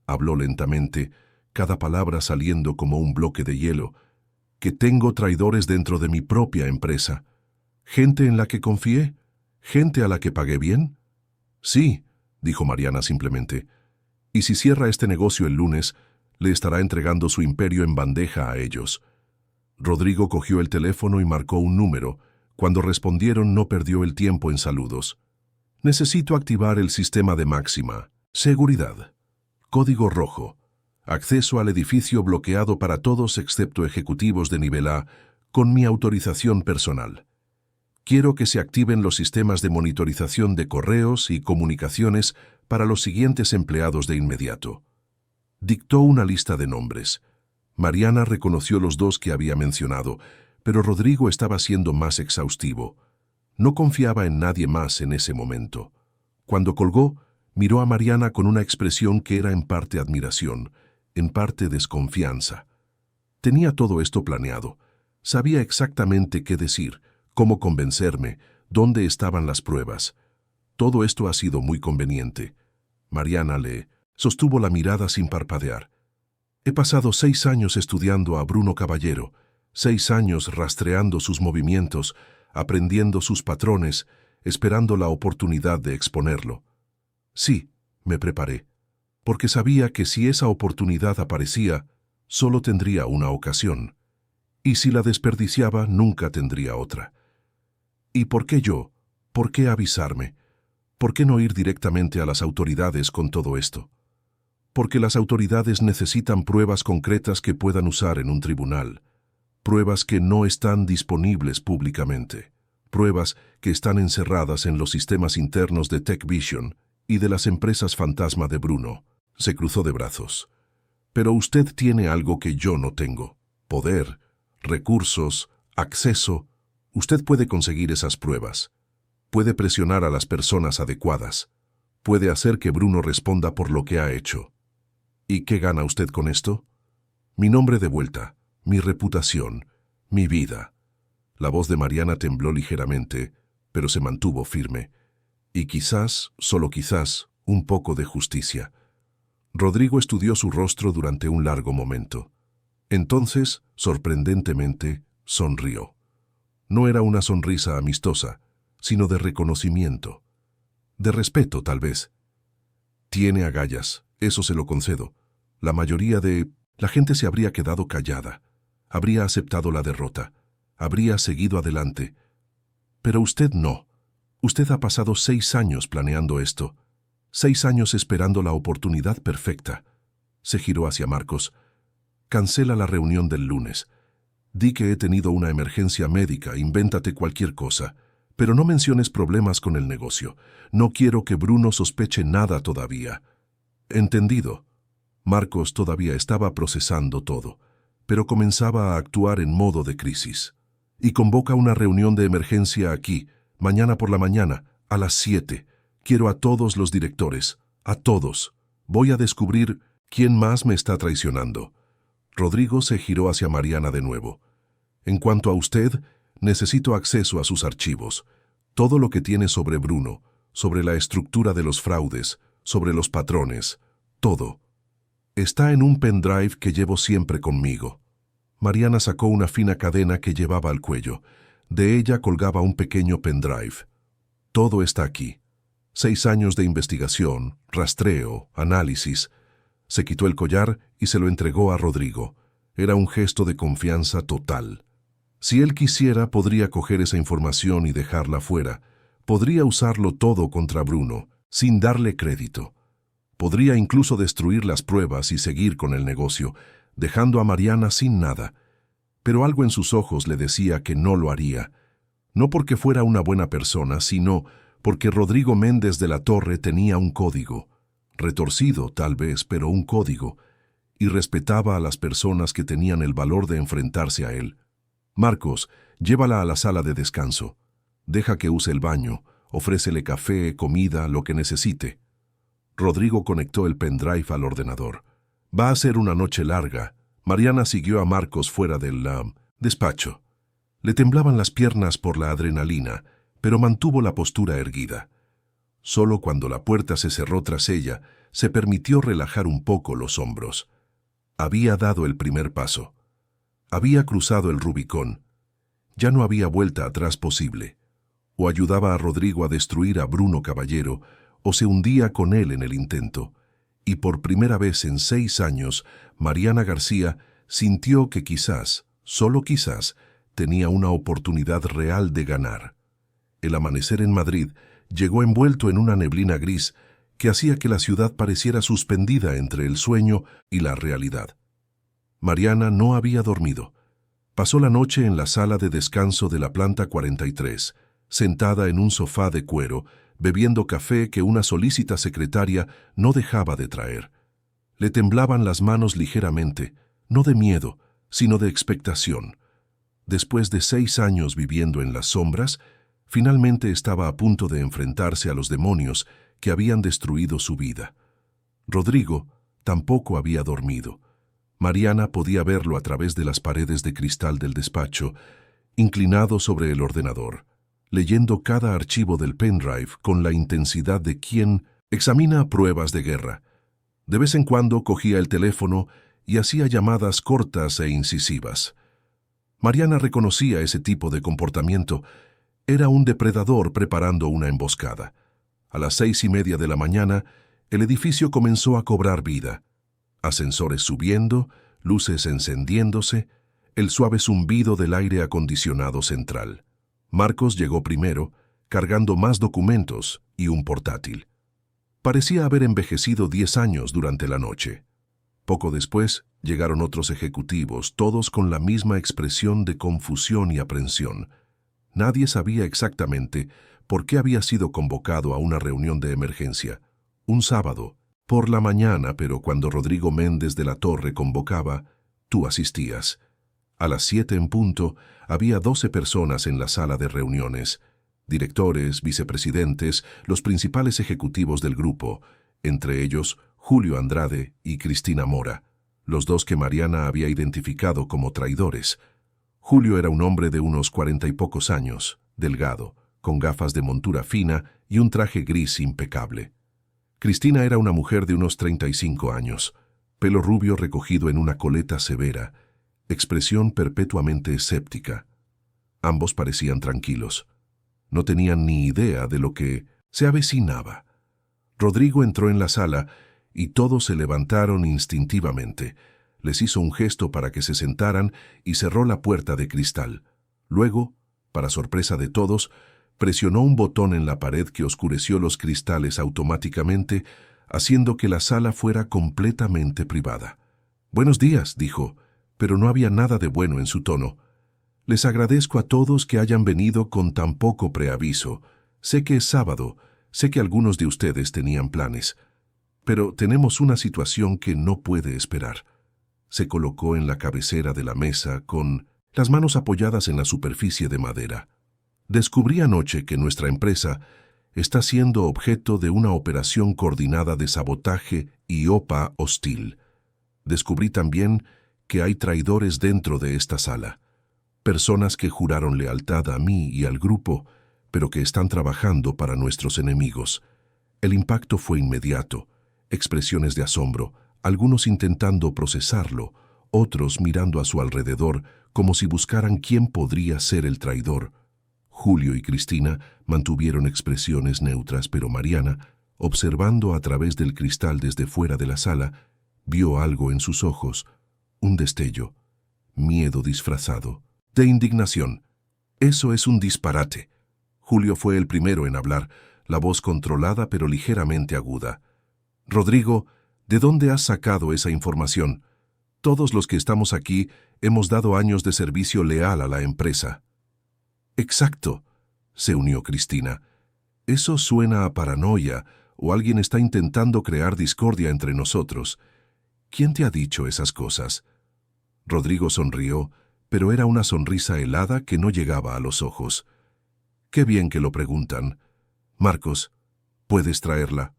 habló lentamente, cada palabra saliendo como un bloque de hielo, «que tengo traidores dentro de mi propia empresa. ¿Gente en la que confié? ¿Gente a la que pagué bien?» «Sí», dijo Mariana simplemente. «Y si cierra este negocio el lunes, le estará entregando su imperio en bandeja a ellos». Rodrigo cogió el teléfono y marcó un número. Cuando respondieron no perdió el tiempo en saludos. «Necesito activar el sistema de máxima seguridad. Código rojo. Acceso al edificio bloqueado para todos excepto ejecutivos de nivel A, con mi autorización personal. Quiero que se activen los sistemas de monitorización de correos y comunicaciones para los siguientes empleados de inmediato». Dictó una lista de nombres. Mariana reconoció los 2 que había mencionado, pero Rodrigo estaba siendo más exhaustivo. No confiaba en nadie más en ese momento. Cuando colgó, miró a Mariana con una expresión que era en parte admiración, en parte desconfianza. Tenía todo esto planeado. Sabía exactamente qué decir, cómo convencerme, dónde estaban las pruebas. Todo esto ha sido muy conveniente. Mariana le sostuvo la mirada sin parpadear. He pasado 6 años estudiando a Bruno Caballero, 6 años rastreando sus movimientos, aprendiendo sus patrones, esperando la oportunidad de exponerlo. Sí, me preparé, porque sabía que si esa oportunidad aparecía, solo tendría una ocasión, y si la desperdiciaba, nunca tendría otra. ¿Y por qué yo? ¿Por qué avisarme? ¿Por qué no ir directamente a las autoridades con todo esto? Porque las autoridades necesitan pruebas concretas que puedan usar en un tribunal, pruebas que no están disponibles públicamente, pruebas que están encerradas en los sistemas internos de TechVision y de las empresas fantasma de Bruno. Se cruzó de brazos. Pero usted tiene algo que yo no tengo: poder, recursos, acceso. Usted puede conseguir esas pruebas. Puede presionar a las personas adecuadas. Puede hacer que Bruno responda por lo que ha hecho. ¿Y qué gana usted con esto? Mi nombre de vuelta, mi reputación, mi vida. La voz de Mariana tembló ligeramente, pero se mantuvo firme. Y quizás, solo quizás, un poco de justicia. Rodrigo estudió su rostro durante un largo momento. Entonces, sorprendentemente, sonrió. No era una sonrisa amistosa, sino de reconocimiento. De respeto, tal vez. Tiene agallas, eso se lo concedo. La mayoría de la gente se habría quedado callada, habría aceptado la derrota, habría seguido adelante. Pero usted no. Usted ha pasado 6 años planeando esto, 6 años esperando la oportunidad perfecta. Se giró hacia Marcos. Cancela la reunión del lunes. Di que he tenido una emergencia médica, invéntate cualquier cosa, pero no menciones problemas con el negocio. No quiero que Bruno sospeche nada todavía. Entendido. Marcos todavía estaba procesando todo, pero comenzaba a actuar en modo de crisis. Y convoca una reunión de emergencia aquí, mañana por la mañana, a las 7. Quiero a todos los directores, a todos. Voy a descubrir quién más me está traicionando. Rodrigo se giró hacia Mariana de nuevo. En cuanto a usted, necesito acceso a sus archivos. Todo lo que tiene sobre Bruno, sobre la estructura de los fraudes, sobre los patrones, todo. Está en un pendrive que llevo siempre conmigo. Mariana sacó una fina cadena que llevaba al cuello. De ella colgaba un pequeño pendrive. Todo está aquí. 6 años de investigación, rastreo, análisis. Se quitó el collar y se lo entregó a Rodrigo. Era un gesto de confianza total. Si él quisiera, podría coger esa información y dejarla fuera. Podría usarlo todo contra Bruno, sin darle crédito. Podría incluso destruir las pruebas y seguir con el negocio, dejando a Mariana sin nada. Pero algo en sus ojos le decía que no lo haría. No porque fuera una buena persona, sino porque Rodrigo Méndez de la Torre tenía un código. Retorcido, tal vez, pero un código. Y respetaba a las personas que tenían el valor de enfrentarse a él. Marcos, llévala a la sala de descanso. Deja que use el baño. Ofrécele café, comida, lo que necesite. Rodrigo conectó el pendrive al ordenador. Va a ser una noche larga. Mariana siguió a Marcos fuera del despacho. Le temblaban las piernas por la adrenalina, pero mantuvo la postura erguida. Solo cuando la puerta se cerró tras ella, se permitió relajar un poco los hombros. Había dado el primer paso. Había cruzado el Rubicón. Ya no había vuelta atrás posible. O ayudaba a Rodrigo a destruir a Bruno Caballero, o se hundía con él en el intento. Y por primera vez en 6 años, Mariana García sintió que quizás, solo quizás, tenía una oportunidad real de ganar. El amanecer en Madrid llegó envuelto en una neblina gris que hacía que la ciudad pareciera suspendida entre el sueño y la realidad. Mariana no había dormido. Pasó la noche en la sala de descanso de la planta 43, sentada en un sofá de cuero, bebiendo café que una solícita secretaria no dejaba de traer. Le temblaban las manos ligeramente, no de miedo, sino de expectación. Después de 6 años viviendo en las sombras, finalmente estaba a punto de enfrentarse a los demonios que habían destruido su vida. Rodrigo tampoco había dormido. Mariana podía verlo a través de las paredes de cristal del despacho, inclinado sobre el ordenador, leyendo cada archivo del pendrive con la intensidad de quien examina pruebas de guerra. De vez en cuando cogía el teléfono y hacía llamadas cortas e incisivas. Mariana reconocía ese tipo de comportamiento. Era un depredador preparando una emboscada. A las 6:30 de la mañana, el edificio comenzó a cobrar vida. Ascensores subiendo, luces encendiéndose, el suave zumbido del aire acondicionado central. Marcos llegó primero, cargando más documentos y un portátil. Parecía haber envejecido 10 años durante la noche. Poco después, llegaron otros ejecutivos, todos con la misma expresión de confusión y aprensión. Nadie sabía exactamente por qué había sido convocado a una reunión de emergencia. Un sábado, por la mañana, pero cuando Rodrigo Méndez de la Torre convocaba, tú asistías. A las 7 en punto, había 12 personas en la sala de reuniones. Directores, vicepresidentes, los principales ejecutivos del grupo, entre ellos Julio Andrade y Cristina Mora, los dos que Mariana había identificado como traidores. Julio era un hombre de unos 40 y pocos años, delgado, con gafas de montura fina y un traje gris impecable. Cristina era una mujer de unos 35 años, pelo rubio recogido en una coleta severa, expresión perpetuamente escéptica. Ambos parecían tranquilos. No tenían ni idea de lo que Se avecinaba. Rodrigo entró en la sala y todos se levantaron instintivamente. Les hizo un gesto para que se sentaran y cerró la puerta de cristal. Luego, para sorpresa de todos, presionó un botón en la pared que oscureció los cristales automáticamente, haciendo que la sala fuera completamente privada. «Buenos días», dijo, pero no había nada de bueno en su tono. «Les agradezco a todos que hayan venido con tan poco preaviso. Sé que es sábado, sé que algunos de ustedes tenían planes, pero tenemos una situación que no puede esperar». Se colocó en la cabecera de la mesa con las manos apoyadas en la superficie de madera. «Descubrí anoche que nuestra empresa está siendo objeto de una operación coordinada de sabotaje y OPA hostil. Descubrí también que hay traidores dentro de esta sala, personas que juraron lealtad a mí y al grupo, pero que están trabajando para nuestros enemigos». El impacto fue inmediato, expresiones de asombro, algunos intentando procesarlo, otros mirando a su alrededor como si buscaran quién podría ser el traidor. Julio y Cristina mantuvieron expresiones neutras, pero Mariana, observando a través del cristal desde fuera de la sala, vio algo en sus ojos, un destello, miedo disfrazado, de indignación. «Eso es un disparate». Julio fue el primero en hablar, la voz controlada pero ligeramente aguda. «Rodrigo, ¿de dónde has sacado esa información? Todos los que estamos aquí hemos dado años de servicio leal a la empresa». «Exacto», se unió Cristina. «Eso suena a paranoia, o alguien está intentando crear discordia entre nosotros. ¿Quién te ha dicho esas cosas?». Rodrigo sonrió, pero era una sonrisa helada que no llegaba a los ojos. «Qué bien que lo preguntan. Marcos, ¿puedes traerla?».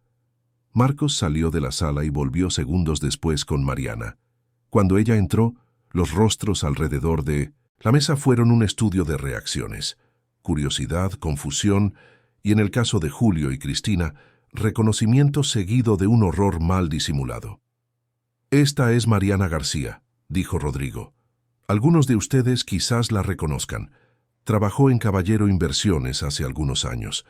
Marcos salió de la sala y volvió segundos después con Mariana. Cuando ella entró, los rostros alrededor de la mesa fueron un estudio de reacciones: curiosidad, confusión y, en el caso de Julio y Cristina, reconocimiento seguido de un horror mal disimulado. «Esta es Mariana García», dijo Rodrigo. «Algunos de ustedes quizás la reconozcan. Trabajó en Caballero Inversiones hace algunos años.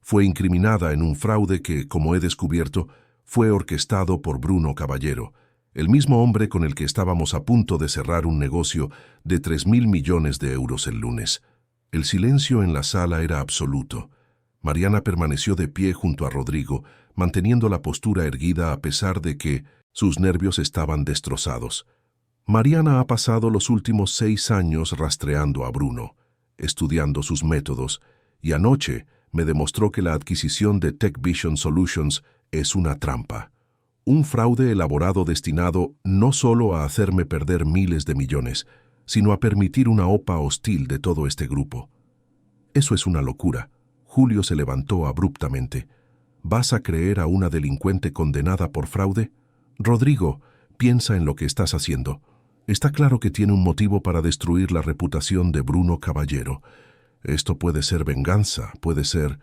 Fue incriminada en un fraude que, como he descubierto, fue orquestado por Bruno Caballero, el mismo hombre con el que estábamos a punto de cerrar un negocio de 3.000 millones de euros el lunes». El silencio en la sala era absoluto. Mariana permaneció de pie junto a Rodrigo, manteniendo la postura erguida a pesar de que sus nervios estaban destrozados. Mariana ha pasado los últimos 6 años rastreando a Bruno, estudiando sus métodos, y anoche me demostró que la adquisición de Tech Vision Solutions es una trampa. Un fraude elaborado destinado no solo a hacerme perder miles de millones, sino a permitir una OPA hostil de todo este grupo. «Eso es una locura». Julio se levantó abruptamente. «¿Vas a creer a una delincuente condenada por fraude? Rodrigo, piensa en lo que estás haciendo. Está claro que tiene un motivo para destruir la reputación de Bruno Caballero. Esto puede ser venganza, puede ser...».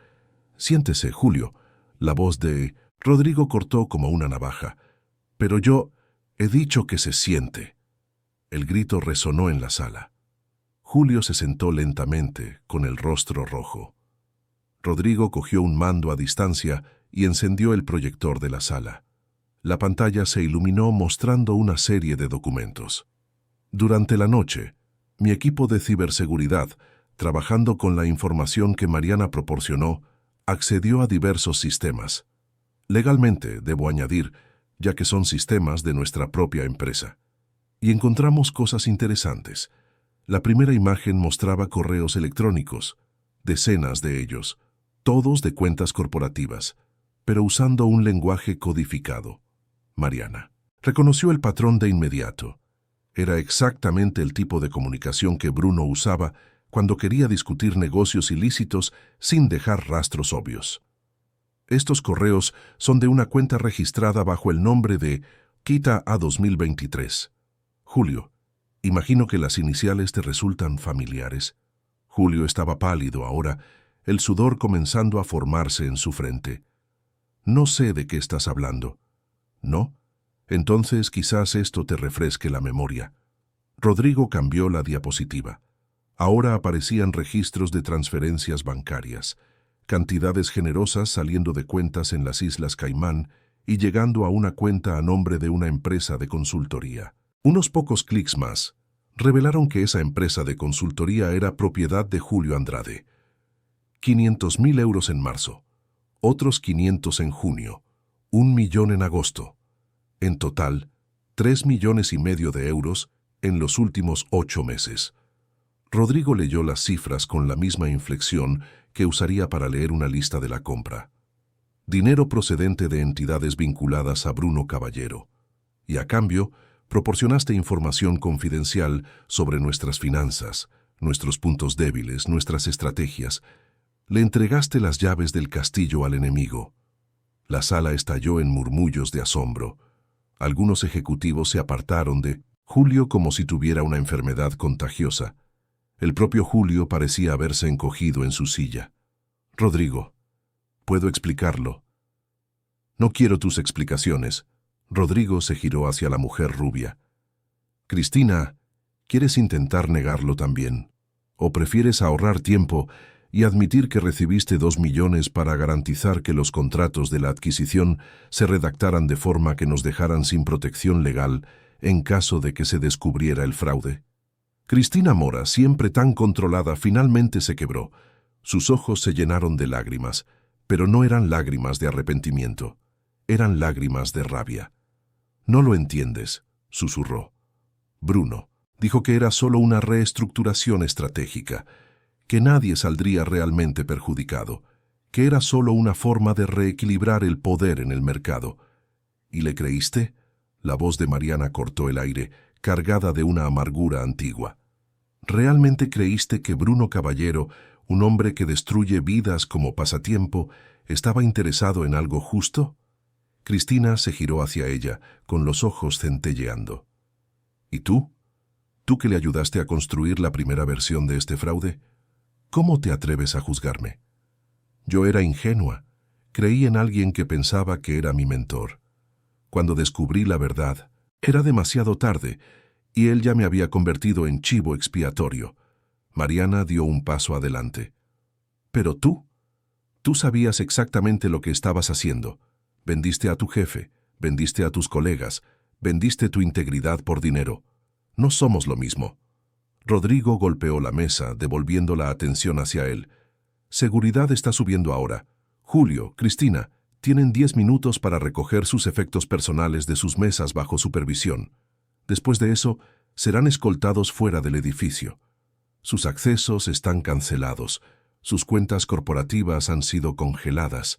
«Siéntese, Julio». La voz de Rodrigo cortó como una navaja. «Pero yo he dicho que se siente». El grito resonó en la sala. Julio se sentó lentamente, con el rostro rojo. Rodrigo cogió un mando a distancia y encendió el proyector de la sala. La pantalla se iluminó mostrando una serie de documentos. Durante la noche, mi equipo de ciberseguridad, trabajando con la información que Mariana proporcionó, accedió a diversos sistemas. Legalmente, debo añadir, ya que son sistemas de nuestra propia empresa. Y encontramos cosas interesantes. La primera imagen mostraba correos electrónicos, decenas de ellos, todos de cuentas corporativas, pero usando un lenguaje codificado. Mariana reconoció el patrón de inmediato. Era exactamente el tipo de comunicación que Bruno usaba cuando quería discutir negocios ilícitos sin dejar rastros obvios. Estos correos son de una cuenta registrada bajo el nombre de Kita A 2023. Julio, imagino que las iniciales te resultan familiares. Julio estaba pálido ahora, el sudor comenzando a formarse en su frente. «No sé de qué estás hablando». «¿No? Entonces quizás esto te refresque la memoria». Rodrigo cambió la diapositiva. Ahora aparecían registros de transferencias bancarias, cantidades generosas saliendo de cuentas en las Islas Caimán y llegando a una cuenta a nombre de una empresa de consultoría. Unos pocos clics más revelaron que esa empresa de consultoría era propiedad de Julio Andrade. 500.000 euros en marzo, otros 500 en junio, 1 millón en agosto. En total, 3,5 millones de euros en los últimos 8 meses. Rodrigo leyó las cifras con la misma inflexión que usaría para leer una lista de la compra. Dinero procedente de entidades vinculadas a Bruno Caballero. Y a cambio, proporcionaste información confidencial sobre nuestras finanzas, nuestros puntos débiles, nuestras estrategias. Le entregaste las llaves del castillo al enemigo. La sala estalló en murmullos de asombro. Algunos ejecutivos se apartaron de Julio como si tuviera una enfermedad contagiosa. El propio Julio parecía haberse encogido en su silla. Rodrigo, ¿puedo explicarlo? No quiero tus explicaciones. Rodrigo se giró hacia la mujer rubia. Cristina, ¿quieres intentar negarlo también? ¿O prefieres ahorrar tiempo y admitir que recibiste 2 millones para garantizar que los contratos de la adquisición se redactaran de forma que nos dejaran sin protección legal en caso de que se descubriera el fraude? Cristina Mora, siempre tan controlada, finalmente se quebró. Sus ojos se llenaron de lágrimas, pero no eran lágrimas de arrepentimiento, eran lágrimas de rabia. «No lo entiendes», susurró. Bruno dijo que era solo una reestructuración estratégica, que nadie saldría realmente perjudicado, que era solo una forma de reequilibrar el poder en el mercado. ¿Y le creíste? La voz de Mariana cortó el aire, cargada de una amargura antigua. ¿Realmente creíste que Bruno Caballero, un hombre que destruye vidas como pasatiempo, estaba interesado en algo justo? Cristina se giró hacia ella, con los ojos centelleando. ¿Y tú? ¿Tú que le ayudaste a construir la primera versión de este fraude? ¿Cómo te atreves a juzgarme? Yo era ingenua. Creí en alguien que pensaba que era mi mentor. Cuando descubrí la verdad, era demasiado tarde, y él ya me había convertido en chivo expiatorio. Mariana dio un paso adelante. Pero tú sabías exactamente lo que estabas haciendo. Vendiste a tu jefe, vendiste a tus colegas, vendiste tu integridad por dinero. No somos lo mismo. Rodrigo golpeó la mesa, devolviendo la atención hacia él. Seguridad está subiendo ahora. Julio, Cristina, tienen 10 minutos para recoger sus efectos personales de sus mesas bajo supervisión. Después de eso, serán escoltados fuera del edificio. Sus accesos están cancelados, sus cuentas corporativas han sido congeladas,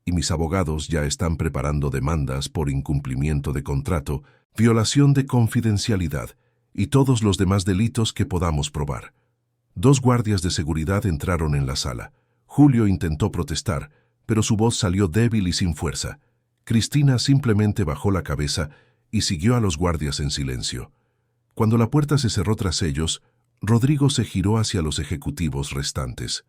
y mis abogados ya están preparando demandas por incumplimiento de contrato, violación de confidencialidad y todos los demás delitos que podamos probar. 2 guardias de seguridad entraron en la sala. Julio intentó protestar, pero su voz salió débil y sin fuerza. Cristina simplemente bajó la cabeza y siguió a los guardias en silencio. Cuando la puerta se cerró tras ellos, Rodrigo se giró hacia los ejecutivos restantes.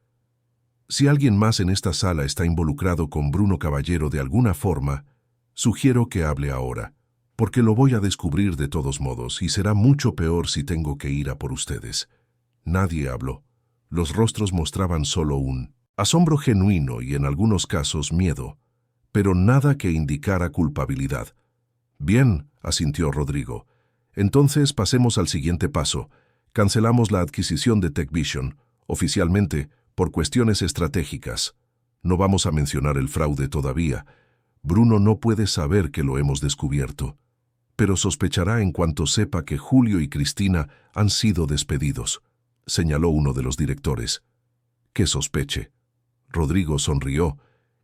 Si alguien más en esta sala está involucrado con Bruno Caballero de alguna forma, sugiero que hable ahora, porque lo voy a descubrir de todos modos y será mucho peor si tengo que ir a por ustedes. Nadie habló. Los rostros mostraban solo un asombro genuino y en algunos casos miedo, pero nada que indicara culpabilidad. Bien, asintió Rodrigo. Entonces pasemos al siguiente paso. Cancelamos la adquisición de TechVision, oficialmente, por cuestiones estratégicas. No vamos a mencionar el fraude todavía. Bruno no puede saber que lo hemos descubierto, pero sospechará en cuanto sepa que Julio y Cristina han sido despedidos, señaló uno de los directores. Que sospeche. Rodrigo sonrió,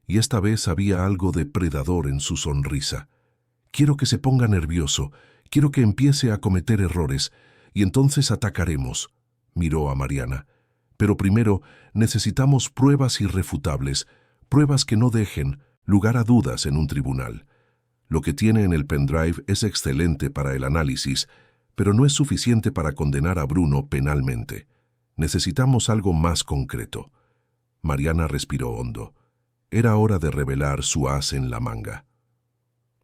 y esta vez había algo depredador en su sonrisa. Quiero que se ponga nervioso, quiero que empiece a cometer errores, y entonces atacaremos. Miró a Mariana. Pero primero necesitamos pruebas irrefutables, pruebas que no dejen lugar a dudas en un tribunal. Lo que tiene en el pendrive es excelente para el análisis, pero no es suficiente para condenar a Bruno penalmente. Necesitamos algo más concreto. Mariana respiró hondo. Era hora de revelar su as en la manga.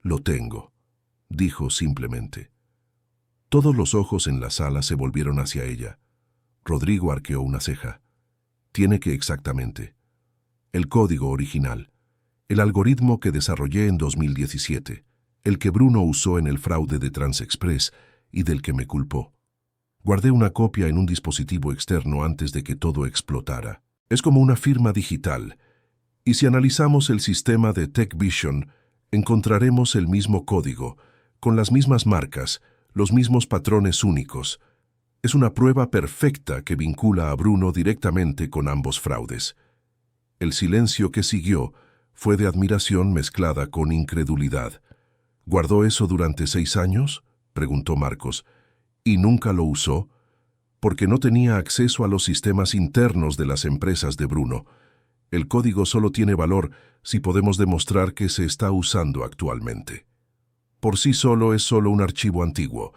Lo tengo, dijo simplemente. Todos los ojos en la sala se volvieron hacia ella. Rodrigo arqueó una ceja. ¿Tiene que exactamente? El código original. El algoritmo que desarrollé en 2017. El que Bruno usó en el fraude de Transexpress y del que me culpó. Guardé una copia en un dispositivo externo antes de que todo explotara. Es como una firma digital. Y si analizamos el sistema de TechVision, encontraremos el mismo código, con las mismas marcas, los mismos patrones únicos. Es una prueba perfecta que vincula a Bruno directamente con ambos fraudes. El silencio que siguió fue de admiración mezclada con incredulidad. ¿Guardó eso durante 6 años?, preguntó Marcos. ¿Y nunca lo usó? Porque no tenía acceso a los sistemas internos de las empresas de Bruno. El código solo tiene valor si podemos demostrar que se está usando actualmente. Por sí solo es solo un archivo antiguo,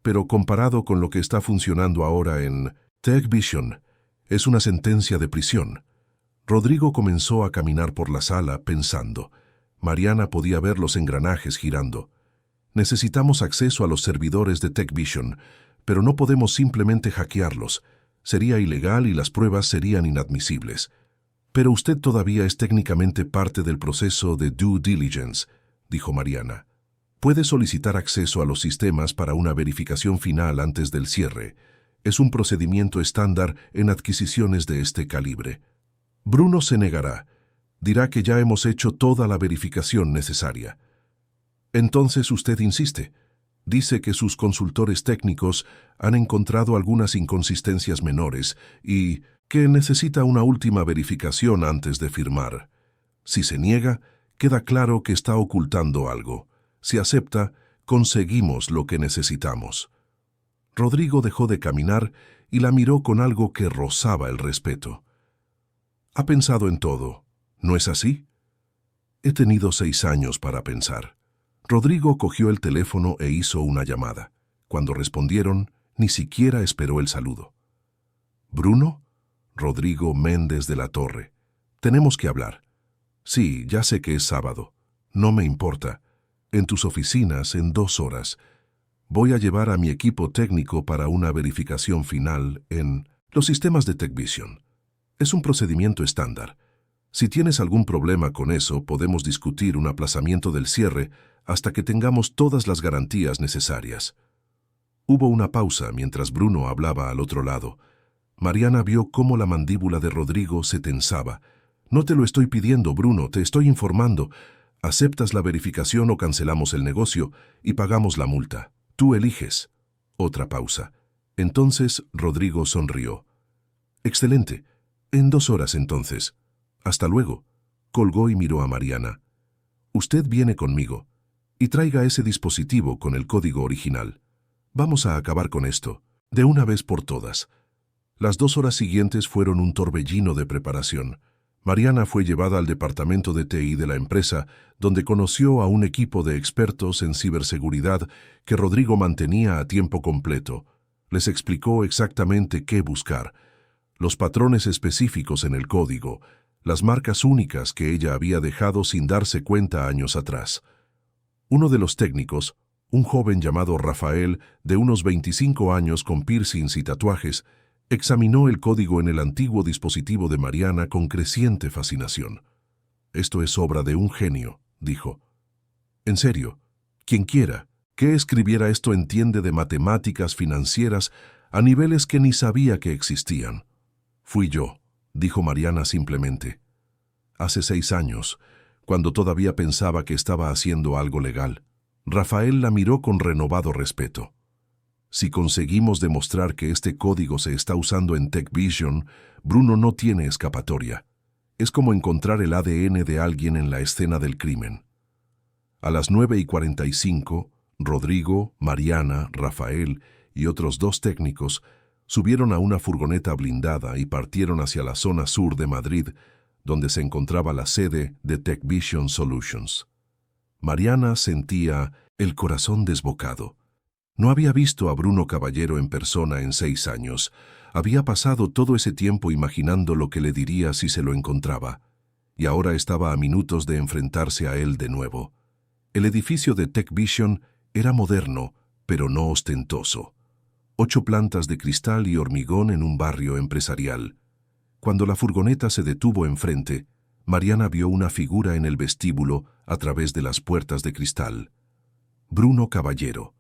pero comparado con lo que está funcionando ahora en TechVision, es una sentencia de prisión. Rodrigo comenzó a caminar por la sala pensando. Mariana podía ver los engranajes girando. Necesitamos acceso a los servidores de TechVision, pero no podemos simplemente hackearlos. Sería ilegal y las pruebas serían inadmisibles. Pero usted todavía es técnicamente parte del proceso de due diligence, dijo Mariana. Puede solicitar acceso a los sistemas para una verificación final antes del cierre. Es un procedimiento estándar en adquisiciones de este calibre. Bruno se negará. Dirá que ya hemos hecho toda la verificación necesaria. Entonces usted insiste. Dice que sus consultores técnicos han encontrado algunas inconsistencias menores y que necesita una última verificación antes de firmar. Si se niega, queda claro que está ocultando algo. Si acepta, conseguimos lo que necesitamos. Rodrigo dejó de caminar y la miró con algo que rozaba el respeto. Ha pensado en todo, ¿no es así? He tenido 6 años para pensar. Rodrigo cogió el teléfono e hizo una llamada. Cuando respondieron, ni siquiera esperó el saludo. ¿Bruno? Rodrigo Méndez de la Torre. Tenemos que hablar. Sí, ya sé que es sábado. No me importa. En tus oficinas en 2 horas. Voy a llevar a mi equipo técnico para una verificación final en los sistemas de TechVision. Es un procedimiento estándar. Si tienes algún problema con eso, podemos discutir un aplazamiento del cierre hasta que tengamos todas las garantías necesarias. Hubo una pausa mientras Bruno hablaba al otro lado. Mariana vio cómo la mandíbula de Rodrigo se tensaba. No te lo estoy pidiendo, Bruno, te estoy informando. Aceptas la verificación o cancelamos el negocio y pagamos la multa. Tú eliges. Otra pausa. Entonces Rodrigo sonrió. Excelente. En 2 horas entonces. Hasta luego. Colgó y miró a Mariana. Usted viene conmigo. Y traiga ese dispositivo con el código original. Vamos a acabar con esto, de una vez por todas. Las 2 horas siguientes fueron un torbellino de preparación. Mariana fue llevada al departamento de TI de la empresa, donde conoció a un equipo de expertos en ciberseguridad que Rodrigo mantenía a tiempo completo. Les explicó exactamente qué buscar, los patrones específicos en el código, las marcas únicas que ella había dejado sin darse cuenta años atrás. Uno de los técnicos, un joven llamado Rafael, de unos 25 años con piercings y tatuajes, examinó el código en el antiguo dispositivo de Mariana con creciente fascinación. «Esto es obra de un genio», dijo. «En serio, quien quiera que escribiera esto entiende de matemáticas financieras a niveles que ni sabía que existían». «Fui yo», dijo Mariana simplemente. «Hace 6 años, cuando todavía pensaba que estaba haciendo algo legal». Rafael la miró con renovado respeto. «Si conseguimos demostrar que este código se está usando en TechVision, Bruno no tiene escapatoria. Es como encontrar el ADN de alguien en la escena del crimen». A las 9:45, Rodrigo, Mariana, Rafael y otros 2 técnicos subieron a una furgoneta blindada y partieron hacia la zona sur de Madrid, donde se encontraba la sede de TechVision Solutions. Mariana sentía el corazón desbocado. No había visto a Bruno Caballero en persona en 6 años. Había pasado todo ese tiempo imaginando lo que le diría si se lo encontraba. Y ahora estaba a minutos de enfrentarse a él de nuevo. El edificio de TechVision era moderno, pero no ostentoso. 8 plantas de cristal y hormigón en un barrio empresarial. Cuando la furgoneta se detuvo enfrente, Mariana vio una figura en el vestíbulo a través de las puertas de cristal. Bruno Caballero.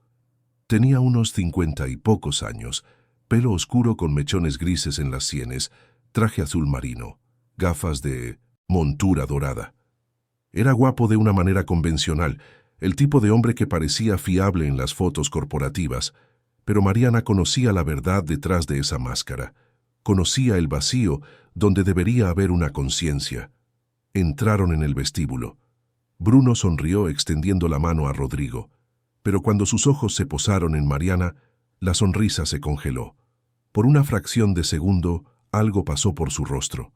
Tenía unos 50 y pocos años, pelo oscuro con mechones grises en las sienes, traje azul marino, gafas de montura dorada. Era guapo de una manera convencional, el tipo de hombre que parecía fiable en las fotos corporativas, pero Mariana conocía la verdad detrás de esa máscara. Conocía el vacío donde debería haber una conciencia. Entraron en el vestíbulo. Bruno sonrió extendiendo la mano a Rodrigo, pero cuando sus ojos se posaron en Mariana, la sonrisa se congeló. Por una fracción de segundo, algo pasó por su rostro.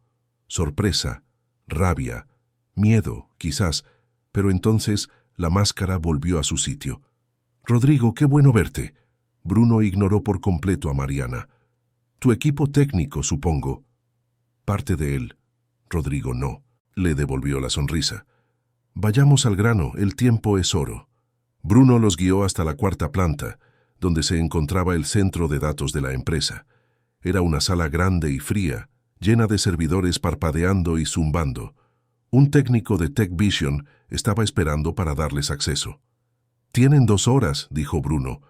Sorpresa, rabia, miedo, quizás, pero entonces la máscara volvió a su sitio. «Rodrigo, qué bueno verte». Bruno ignoró por completo a Mariana. «Tu equipo técnico, supongo». «Parte de él». Rodrigo no. Le devolvió la sonrisa. «Vayamos al grano, el tiempo es oro». Bruno los guió hasta la cuarta planta, donde se encontraba el centro de datos de la empresa. Era una sala grande y fría, llena de servidores parpadeando y zumbando. Un técnico de Tech Vision estaba esperando para darles acceso. «Tienen 2 horas», dijo Bruno.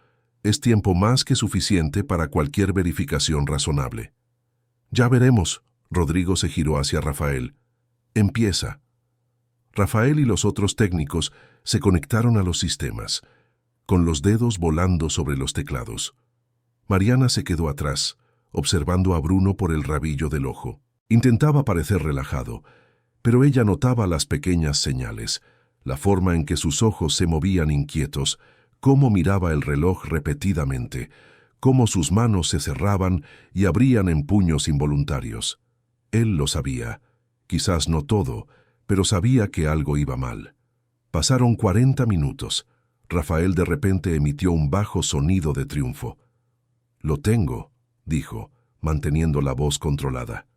«Es tiempo más que suficiente para cualquier verificación razonable». «Ya veremos». Rodrigo se giró hacia Rafael. «Empieza». Rafael y los otros técnicos se conectaron a los sistemas, con los dedos volando sobre los teclados. Mariana se quedó atrás, observando a Bruno por el rabillo del ojo. Intentaba parecer relajado, pero ella notaba las pequeñas señales, la forma en que sus ojos se movían inquietos, cómo miraba el reloj repetidamente, cómo sus manos se cerraban y abrían en puños involuntarios. Él lo sabía, quizás no todo, pero sabía que algo iba mal. Pasaron 40 minutos. Rafael de repente emitió un bajo sonido de triunfo. «Lo tengo», dijo, manteniendo la voz controlada.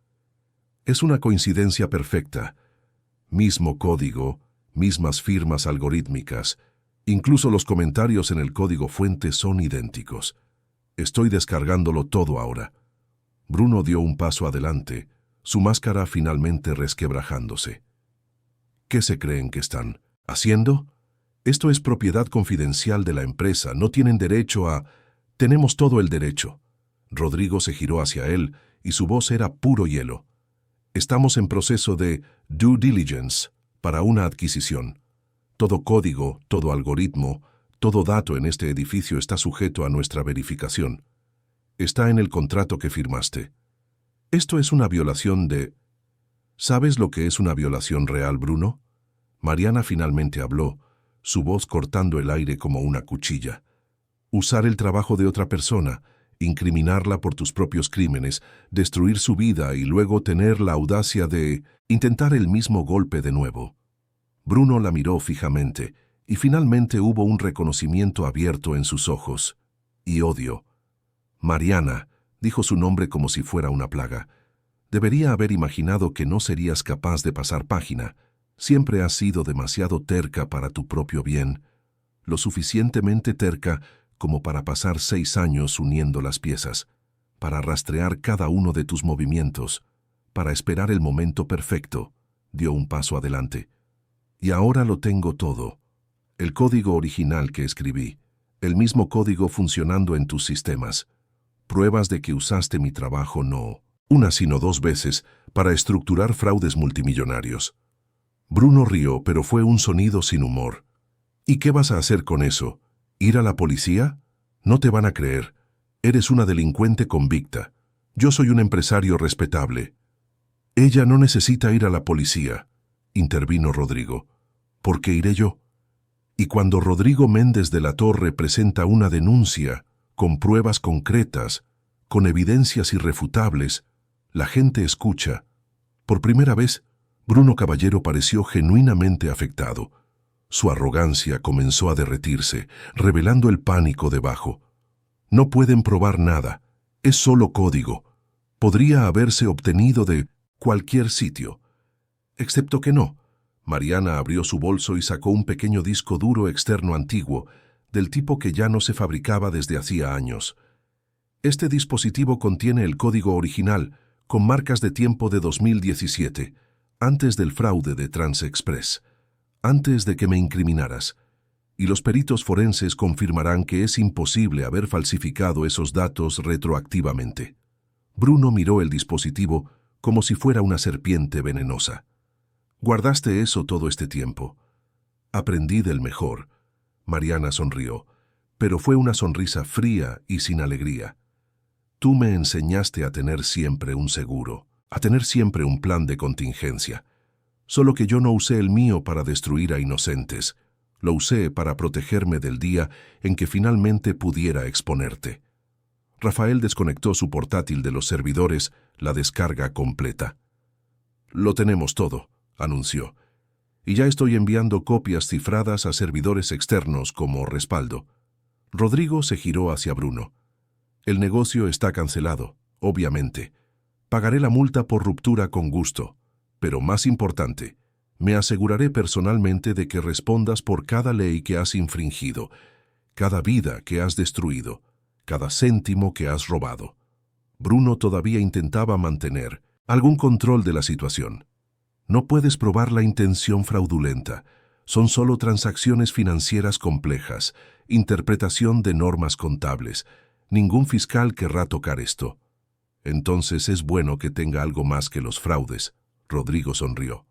«Es una coincidencia perfecta. Mismo código, mismas firmas algorítmicas, incluso los comentarios en el código fuente son idénticos. Estoy descargándolo todo ahora». Bruno dio un paso adelante, su máscara finalmente resquebrajándose. «¿Qué se creen que están haciendo? Esto es propiedad confidencial de la empresa, no tienen derecho a...». «Tenemos todo el derecho». Rodrigo se giró hacia él y su voz era puro hielo. «Estamos en proceso de due diligence para una adquisición. Todo código, todo algoritmo, todo dato en este edificio está sujeto a nuestra verificación. Está en el contrato que firmaste. Esto es una violación de...». «¿Sabes lo que es una violación real, Bruno?». Mariana finalmente habló, su voz cortando el aire como una cuchilla. «Usar el trabajo de otra persona, incriminarla por tus propios crímenes, destruir su vida y luego tener la audacia de intentar el mismo golpe de nuevo». Bruno la miró fijamente, y finalmente hubo un reconocimiento abierto en sus ojos. Y odio. «Mariana», dijo su nombre como si fuera una plaga. «Debería haber imaginado que no serías capaz de pasar página. Siempre has sido demasiado terca para tu propio bien, lo suficientemente terca como para pasar 6 años uniendo las piezas, para rastrear cada uno de tus movimientos, para esperar el momento perfecto». Dio un paso adelante. «Y ahora lo tengo todo. El código original que escribí, el mismo código funcionando en tus sistemas. Pruebas de que usaste mi trabajo no una sino 2 veces para estructurar fraudes multimillonarios». Bruno rió, pero fue un sonido sin humor. «¿Y qué vas a hacer con eso? ¿Ir a la policía? No te van a creer. Eres una delincuente convicta. Yo soy un empresario respetable». «Ella no necesita ir a la policía», intervino Rodrigo. «¿Por qué iré yo?» Y cuando Rodrigo Méndez de la Torre presenta una denuncia, con pruebas concretas, con evidencias irrefutables, la gente escucha. Por primera vez, Bruno Caballero pareció genuinamente afectado. Su arrogancia comenzó a derretirse, revelando el pánico debajo. «No pueden probar nada. Es solo código. Podría haberse obtenido de cualquier sitio». «Excepto que no». Mariana abrió su bolso y sacó un pequeño disco duro externo antiguo, del tipo que ya no se fabricaba desde hacía años. «Este dispositivo contiene el código original, con marcas de tiempo de 2017. antes del fraude de Transexpress, antes de que me incriminaras, y los peritos forenses confirmarán que es imposible haber falsificado esos datos retroactivamente. Bruno miró el dispositivo como si fuera una serpiente venenosa. «¿Guardaste eso todo este tiempo?» «Aprendí del mejor». Mariana sonrió, pero fue una sonrisa fría y sin alegría. «Tú me enseñaste a tener siempre un seguro, a tener siempre un plan de contingencia. Solo que yo no usé el mío para destruir a inocentes. Lo usé para protegerme del día en que finalmente pudiera exponerte». Rafael desconectó su portátil de los servidores, la descarga completa. «Lo tenemos todo», anunció, «y ya estoy enviando copias cifradas a servidores externos como respaldo». Rodrigo se giró hacia Bruno. «El negocio está cancelado, obviamente. Pagaré la multa por ruptura con gusto, pero más importante, me aseguraré personalmente de que respondas por cada ley que has infringido, cada vida que has destruido, cada céntimo que has robado». Bruno todavía intentaba mantener algún control de la situación. «No puedes probar la intención fraudulenta. Son solo transacciones financieras complejas, interpretación de normas contables. Ningún fiscal querrá tocar esto». «Entonces es bueno que tenga algo más que los fraudes», Rodrigo sonrió.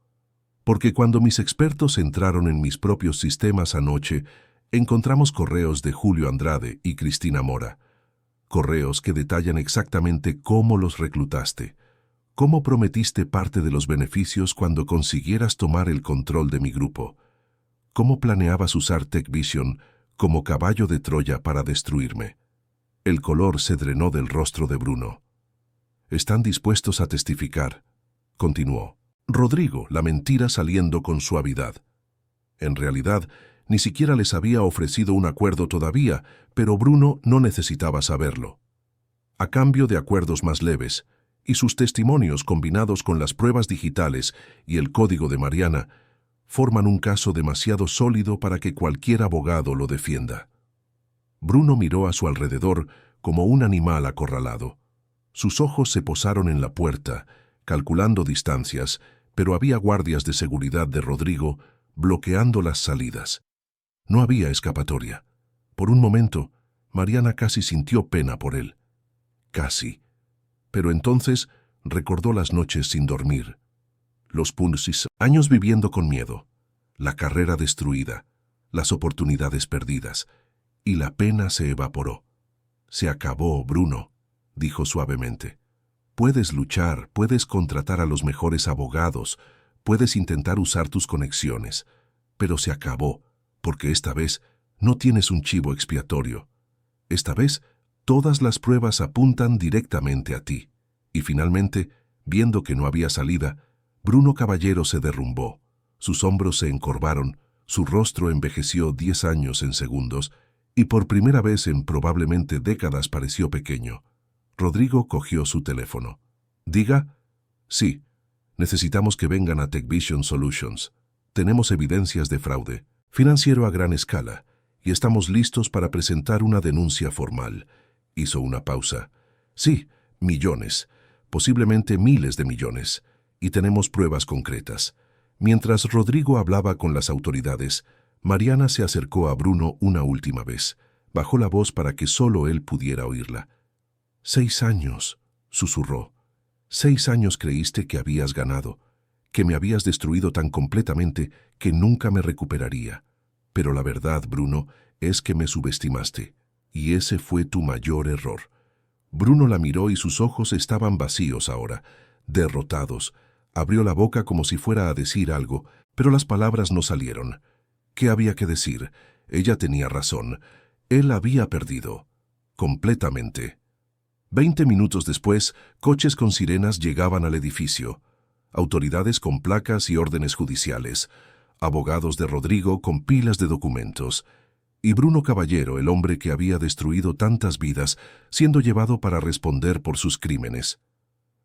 «Porque cuando mis expertos entraron en mis propios sistemas anoche, encontramos correos de Julio Andrade y Cristina Mora. Correos que detallan exactamente cómo los reclutaste, cómo prometiste parte de los beneficios cuando consiguieras tomar el control de mi grupo, cómo planeabas usar TechVision como caballo de Troya para destruirme». El color se drenó del rostro de Bruno. «¿Están dispuestos a testificar?», continuó. Rodrigo, la mentira saliendo con suavidad. En realidad, ni siquiera les había ofrecido un acuerdo todavía, pero Bruno no necesitaba saberlo. A cambio de acuerdos más leves, y sus testimonios combinados con las pruebas digitales y el código de Mariana, forman un caso demasiado sólido para que cualquier abogado lo defienda. Bruno miró a su alrededor como un animal acorralado. Sus ojos se posaron en la puerta, calculando distancias, pero había guardias de seguridad de Rodrigo bloqueando las salidas. No había escapatoria. Por un momento, Mariana casi sintió pena por él. Casi. Pero entonces recordó las noches sin dormir, los punsis, años viviendo con miedo, la carrera destruida, las oportunidades perdidas, y la pena se evaporó. «Se acabó, Bruno», dijo suavemente. «Puedes luchar, puedes contratar a los mejores abogados, puedes intentar usar tus conexiones, pero se acabó, porque esta vez no tienes un chivo expiatorio. Esta vez todas las pruebas apuntan directamente a ti». Y finalmente, viendo que no había salida, Bruno Caballero se derrumbó, sus hombros se encorvaron, su rostro envejeció 10 años en segundos, y por primera vez en probablemente décadas pareció pequeño. Rodrigo cogió su teléfono. «Diga». «Sí, necesitamos que vengan a TechVision Solutions. Tenemos evidencias de fraude financiero a gran escala y estamos listos para presentar una denuncia formal». Hizo una pausa. «Sí, millones, posiblemente miles de millones, y tenemos pruebas concretas». Mientras Rodrigo hablaba con las autoridades, Mariana se acercó a Bruno una última vez. Bajó la voz para que solo él pudiera oírla. «6 años», susurró. «6 años creíste que habías ganado, que me habías destruido tan completamente que nunca me recuperaría. Pero la verdad, Bruno, es que me subestimaste, y ese fue tu mayor error». Bruno la miró y sus ojos estaban vacíos ahora, derrotados. Abrió la boca como si fuera a decir algo, pero las palabras no salieron. ¿Qué había que decir? Ella tenía razón. Él había perdido. Completamente. 20 minutos después, coches con sirenas llegaban al edificio. Autoridades con placas y órdenes judiciales. Abogados de Rodrigo con pilas de documentos. Y Bruno Caballero, el hombre que había destruido tantas vidas, siendo llevado para responder por sus crímenes.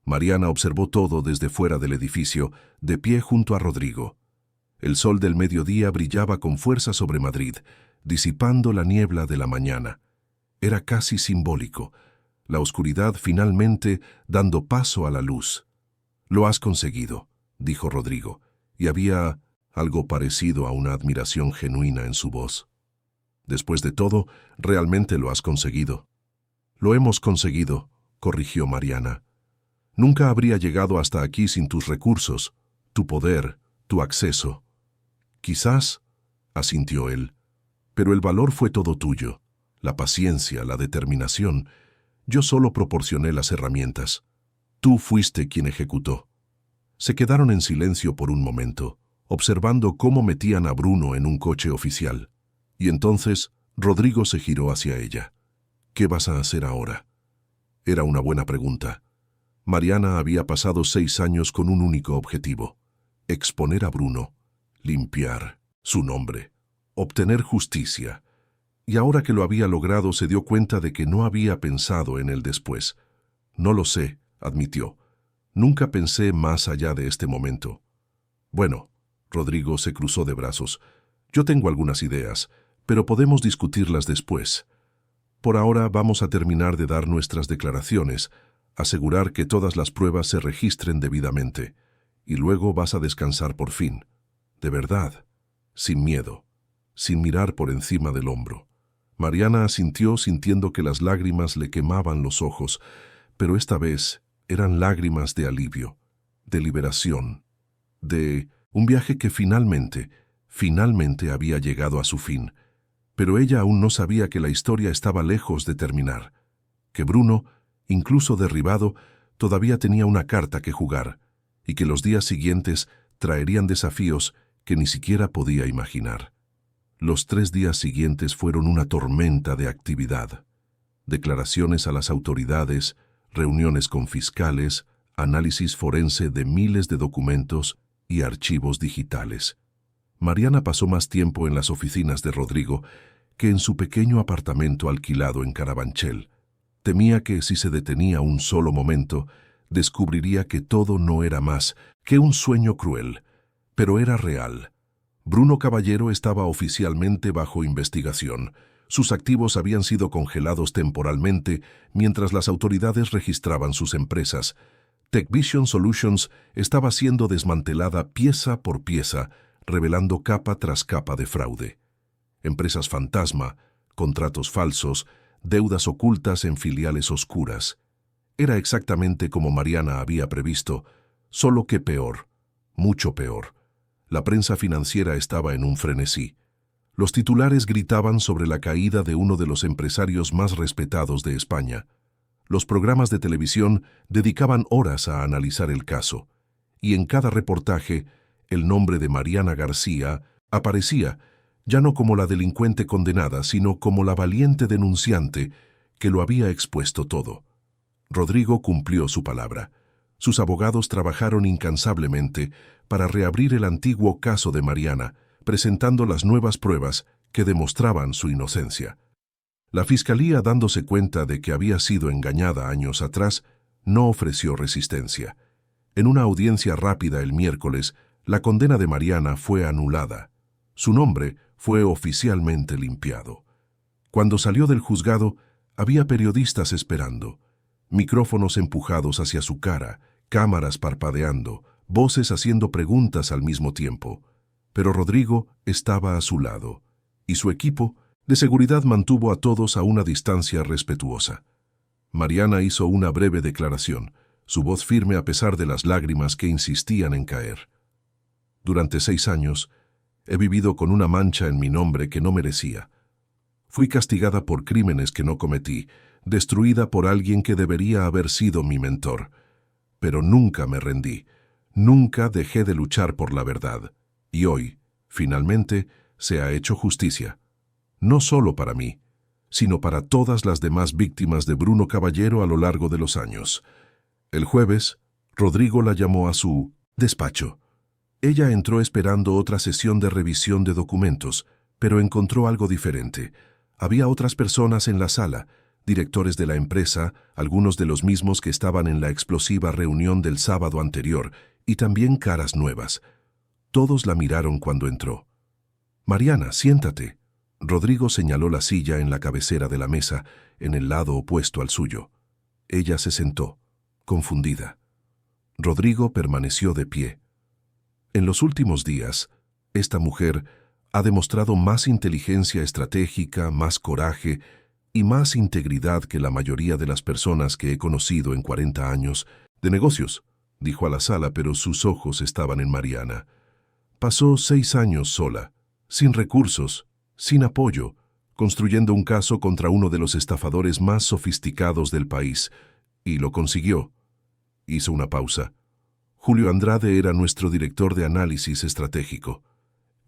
Mariana observó todo desde fuera del edificio, de pie junto a Rodrigo. El sol del mediodía brillaba con fuerza sobre Madrid, disipando la niebla de la mañana. Era casi simbólico, la oscuridad finalmente dando paso a la luz. «Lo has conseguido», dijo Rodrigo, y había algo parecido a una admiración genuina en su voz. Después de todo, realmente lo has conseguido. Lo hemos conseguido, corrigió Mariana. Nunca habría llegado hasta aquí sin tus recursos, tu poder, tu acceso. Quizás, asintió él, pero el valor fue todo tuyo, la paciencia, la determinación. Yo solo proporcioné las herramientas. Tú fuiste quien ejecutó. Se quedaron en silencio por un momento, observando cómo metían a Bruno en un coche oficial. Y entonces Rodrigo se giró hacia ella. ¿Qué vas a hacer ahora? Era una buena pregunta. Mariana había pasado 6 años con un único objetivo: exponer a Bruno, limpiar su nombre, obtener justicia. Y ahora que lo había logrado, se dio cuenta de que no había pensado en el después. No lo sé, admitió. Nunca pensé más allá de este momento. Bueno, Rodrigo se cruzó de brazos. Yo tengo algunas ideas, pero podemos discutirlas después. Por ahora vamos a terminar de dar nuestras declaraciones, asegurar que todas las pruebas se registren debidamente, y luego vas a descansar por fin. De verdad, sin miedo, sin mirar por encima del hombro. Mariana asintió, sintiendo que las lágrimas le quemaban los ojos, pero esta vez eran lágrimas de alivio, de liberación, de un viaje que finalmente había llegado a su fin. Pero ella aún no sabía que la historia estaba lejos de terminar, que Bruno, incluso derribado, todavía tenía una carta que jugar, y que los días siguientes traerían desafíos que ni siquiera podía imaginar. Los 3 días siguientes fueron una tormenta de actividad. Declaraciones a las autoridades, reuniones con fiscales, análisis forense de miles de documentos y archivos digitales. Mariana pasó más tiempo en las oficinas de Rodrigo que en su pequeño apartamento alquilado en Carabanchel. Temía que si se detenía un solo momento, descubriría que todo no era más que un sueño cruel, pero era real. Bruno Caballero estaba oficialmente bajo investigación. Sus activos habían sido congelados temporalmente mientras las autoridades registraban sus empresas. TechVision Solutions estaba siendo desmantelada pieza por pieza, revelando capa tras capa de fraude. Empresas fantasma, contratos falsos, deudas ocultas en filiales oscuras. Era exactamente como Mariana había previsto, solo que peor, mucho peor. La prensa financiera estaba en un frenesí. Los titulares gritaban sobre la caída de uno de los empresarios más respetados de España. Los programas de televisión dedicaban horas a analizar el caso, y en cada reportaje el nombre de Mariana García aparecía, ya no como la delincuente condenada, sino como la valiente denunciante que lo había expuesto todo. Rodrigo cumplió su palabra. Sus abogados trabajaron incansablemente para reabrir el antiguo caso de Mariana, presentando las nuevas pruebas que demostraban su inocencia. La fiscalía, dándose cuenta de que había sido engañada años atrás, no ofreció resistencia. En una audiencia rápida el miércoles, la condena de Mariana fue anulada. Su nombre fue oficialmente limpiado. Cuando salió del juzgado, había periodistas esperando, micrófonos empujados hacia su cara, cámaras parpadeando, voces haciendo preguntas al mismo tiempo. Pero Rodrigo estaba a su lado, y su equipo de seguridad mantuvo a todos a una distancia respetuosa. Mariana hizo una breve declaración, su voz firme a pesar de las lágrimas que insistían en caer. Durante 6 años, he vivido con una mancha en mi nombre que no merecía. Fui castigada por crímenes que no cometí, destruida por alguien que debería haber sido mi mentor. Pero nunca me rendí, nunca dejé de luchar por la verdad. Y hoy, finalmente, se ha hecho justicia. No solo para mí, sino para todas las demás víctimas de Bruno Caballero a lo largo de los años. El jueves, Rodrigo la llamó a su despacho. Ella entró esperando otra sesión de revisión de documentos, pero encontró algo diferente. Había otras personas en la sala, directores de la empresa, algunos de los mismos que estaban en la explosiva reunión del sábado anterior, y también caras nuevas. Todos la miraron cuando entró. «Mariana, siéntate». Rodrigo señaló la silla en la cabecera de la mesa, en el lado opuesto al suyo. Ella se sentó, confundida. Rodrigo permaneció de pie. En los últimos días, esta mujer ha demostrado más inteligencia estratégica, más coraje y más integridad que la mayoría de las personas que he conocido en 40 años de negocios, dijo a la sala, pero sus ojos estaban en Mariana. Pasó 6 años sola, sin recursos, sin apoyo, construyendo un caso contra uno de los estafadores más sofisticados del país, y lo consiguió. Hizo una pausa. Julio Andrade era nuestro director de análisis estratégico.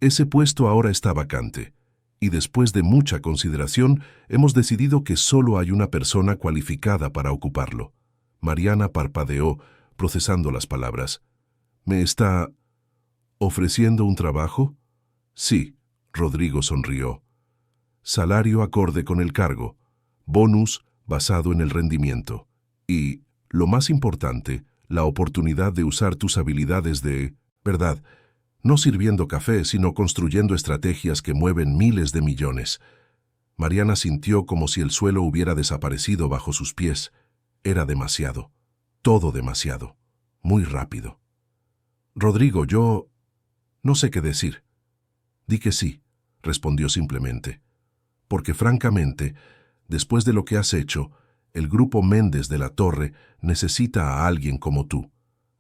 Ese puesto ahora está vacante, y después de mucha consideración hemos decidido que solo hay una persona cualificada para ocuparlo. Mariana parpadeó, procesando las palabras. ¿Me está ofreciendo un trabajo? Sí, Rodrigo sonrió. Salario acorde con el cargo, bonus basado en el rendimiento y, lo más importante, la oportunidad de usar tus habilidades de verdad, no sirviendo café, sino construyendo estrategias que mueven miles de millones. Mariana sintió como si el suelo hubiera desaparecido bajo sus pies. Era demasiado, todo demasiado, muy rápido. Rodrigo, yo no sé qué decir. Di que sí, respondió simplemente. Porque francamente, después de lo que has hecho, el grupo Méndez de la Torre necesita a alguien como tú,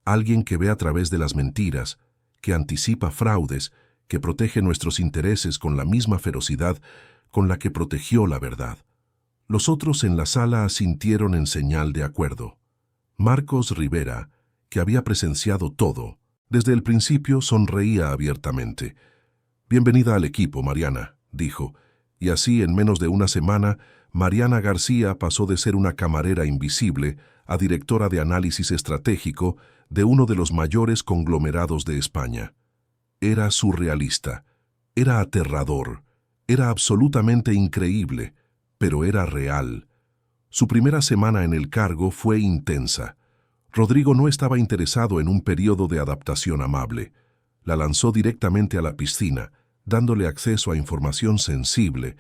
alguien que ve a través de las mentiras, que anticipa fraudes, que protege nuestros intereses con la misma ferocidad con la que protegió la verdad. Los otros en la sala asintieron en señal de acuerdo. Marcos Rivera, que había presenciado todo, desde el principio sonreía abiertamente. «Bienvenida al equipo, Mariana», dijo, y así en menos de una semana, Mariana García pasó de ser una camarera invisible a directora de análisis estratégico de uno de los mayores conglomerados de España. Era surrealista, era aterrador, era absolutamente increíble, pero era real. Su primera semana en el cargo fue intensa. Rodrigo no estaba interesado en un periodo de adaptación amable. La lanzó directamente a la piscina, dándole acceso a información sensible,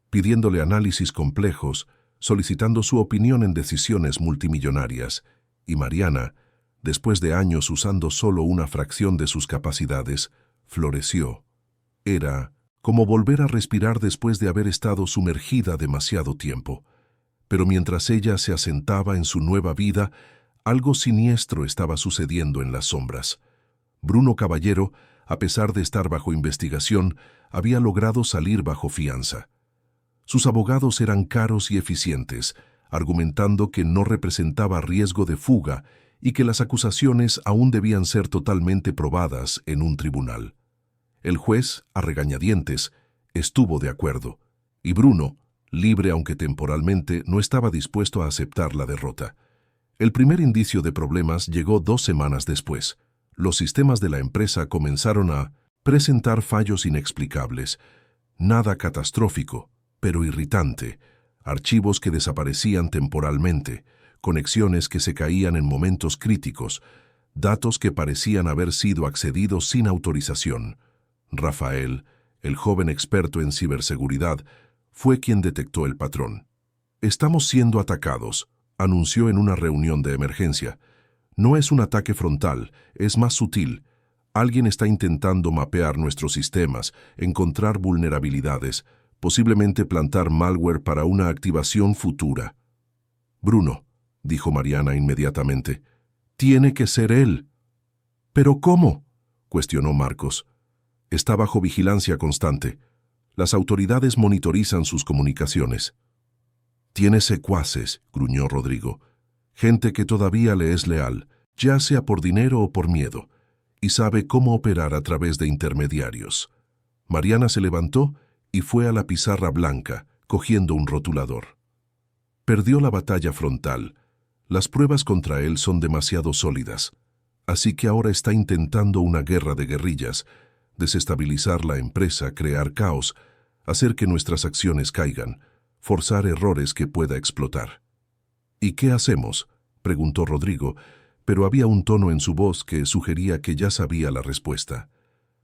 pidiéndole análisis complejos, solicitando su opinión en decisiones multimillonarias. Y Mariana, después de años usando solo una fracción de sus capacidades, floreció. Era como volver a respirar después de haber estado sumergida demasiado tiempo. Pero mientras ella se asentaba en su nueva vida, algo siniestro estaba sucediendo en las sombras. Bruno Caballero, a pesar de estar bajo investigación, había logrado salir bajo fianza. Sus abogados eran caros y eficientes, argumentando que no representaba riesgo de fuga y que las acusaciones aún debían ser totalmente probadas en un tribunal. El juez, a regañadientes, estuvo de acuerdo, y Bruno, libre aunque temporalmente, no estaba dispuesto a aceptar la derrota. El primer indicio de problemas llegó 2 semanas después. Los sistemas de la empresa comenzaron a presentar fallos inexplicables. Nada catastrófico, pero irritante. Archivos que desaparecían temporalmente, conexiones que se caían en momentos críticos, datos que parecían haber sido accedidos sin autorización. Rafael, el joven experto en ciberseguridad, fue quien detectó el patrón. «Estamos siendo atacados», anunció en una reunión de emergencia. «No es un ataque frontal, es más sutil. Alguien está intentando mapear nuestros sistemas, encontrar vulnerabilidades, posiblemente plantar malware para una activación futura». «Bruno», dijo Mariana inmediatamente, «tiene que ser él». «¿Pero cómo?», cuestionó Marcos. «Está bajo vigilancia constante. Las autoridades monitorizan sus comunicaciones». «Tiene secuaces», gruñó Rodrigo. «Gente que todavía le es leal, ya sea por dinero o por miedo, y sabe cómo operar a través de intermediarios». Mariana se levantó y fue a la pizarra blanca, cogiendo un rotulador. Perdió la batalla frontal. Las pruebas contra él son demasiado sólidas, así que ahora está intentando una guerra de guerrillas, desestabilizar la empresa, crear caos, hacer que nuestras acciones caigan, forzar errores que pueda explotar. «¿Y qué hacemos?», preguntó Rodrigo, pero había un tono en su voz que sugería que ya sabía la respuesta.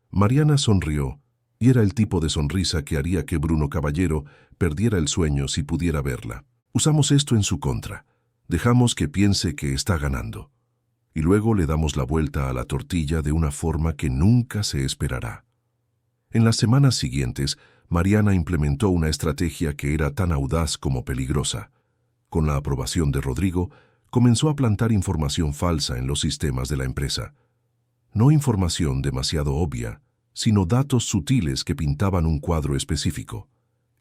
Mariana sonrió, y era el tipo de sonrisa que haría que Bruno Caballero perdiera el sueño si pudiera verla. «Usamos esto en su contra. Dejamos que piense que está ganando. y luego le damos la vuelta a la tortilla de una forma que nunca se esperará. En las semanas siguientes, Mariana implementó una estrategia que era tan audaz como peligrosa. Con la aprobación de Rodrigo, comenzó a plantar información falsa en los sistemas de la empresa. No información demasiado obvia, sino datos sutiles que pintaban un cuadro específico.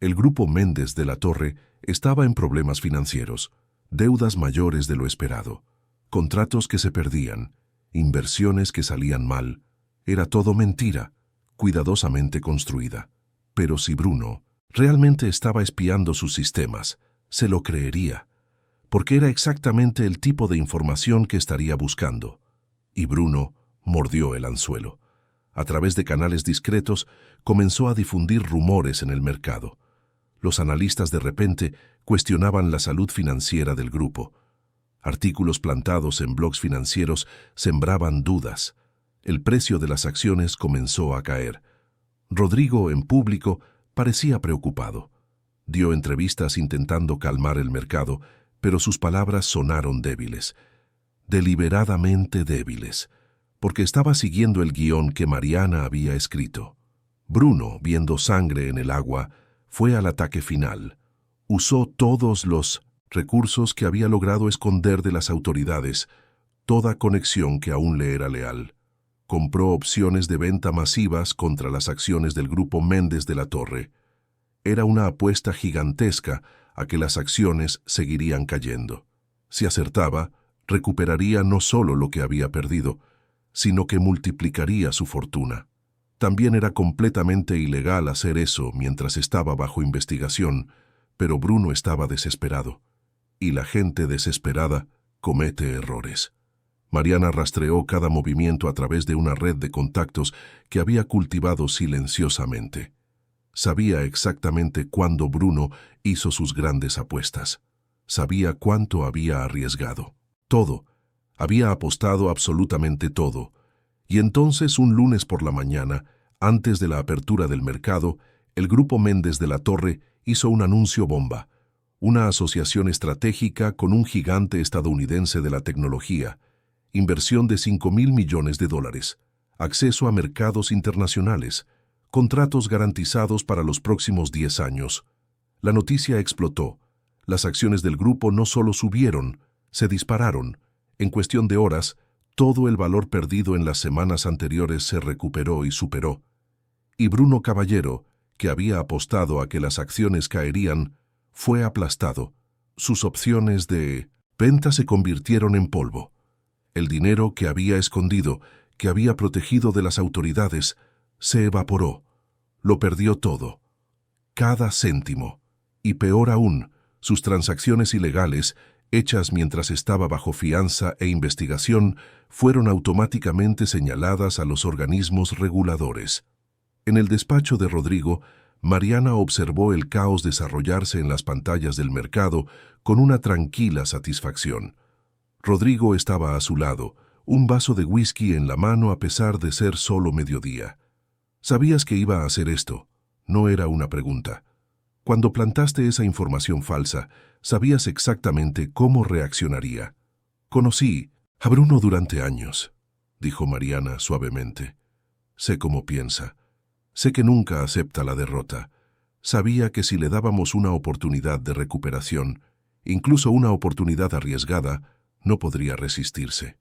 El grupo Méndez de la Torre estaba en problemas financieros, deudas mayores de lo esperado, contratos que se perdían, inversiones que salían mal. Era todo mentira, cuidadosamente construida. Pero si Bruno realmente estaba espiando sus sistemas, se lo creería, porque era exactamente el tipo de información que estaría buscando. Y Bruno mordió el anzuelo. A través de canales discretos, comenzó a difundir rumores en el mercado. Los analistas de repente cuestionaban la salud financiera del grupo. Artículos plantados en blogs financieros sembraban dudas. El precio de las acciones comenzó a caer. Rodrigo, en público, parecía preocupado. Dio entrevistas intentando calmar el mercado, pero sus palabras sonaron débiles. Deliberadamente débiles, porque estaba siguiendo el guión que Mariana había escrito. Bruno, viendo sangre en el agua, fue al ataque final. Usó todos los recursos que había logrado esconder de las autoridades, toda conexión que aún le era leal. Compró opciones de venta masivas contra las acciones del grupo Méndez de la Torre. Era una apuesta gigantesca a que las acciones seguirían cayendo. Si acertaba, recuperaría no solo lo que había perdido, sino que multiplicaría su fortuna. También era completamente ilegal hacer eso mientras estaba bajo investigación, pero Bruno estaba desesperado. Y la gente desesperada comete errores. Mariana rastreó cada movimiento a través de una red de contactos que había cultivado silenciosamente. Sabía exactamente cuándo Bruno hizo sus grandes apuestas. Sabía cuánto había arriesgado. Todo. Había apostado absolutamente todo. Y entonces, un lunes por la mañana, antes de la apertura del mercado, el grupo Méndez de la Torre hizo un anuncio bomba. Una asociación estratégica con un gigante estadounidense de la tecnología. Inversión de $5.000 millones, acceso a mercados internacionales, contratos garantizados para los próximos 10 años. La noticia explotó. Las acciones del grupo no solo subieron, se dispararon. En cuestión de horas, todo el valor perdido en las semanas anteriores se recuperó y superó. Y Bruno Caballero, que había apostado a que las acciones caerían, fue aplastado. Sus opciones de venta se convirtieron en polvo. El dinero que había escondido, que había protegido de las autoridades, se evaporó. Lo perdió todo. Cada céntimo. Y peor aún, sus transacciones ilegales, hechas mientras estaba bajo fianza e investigación, fueron automáticamente señaladas a los organismos reguladores. En el despacho de Rodrigo, Mariana observó el caos desarrollarse en las pantallas del mercado con una tranquila satisfacción. Rodrigo estaba a su lado, un vaso de whisky en la mano a pesar de ser solo mediodía. Sabías que iba a hacer esto. No era una pregunta. Cuando plantaste esa información falsa, sabías exactamente cómo reaccionaría. Conocí a Bruno durante años, dijo Mariana suavemente. Sé cómo piensa. Sé que nunca acepta la derrota. Sabía que si le dábamos una oportunidad de recuperación, incluso una oportunidad arriesgada, no podría resistirse.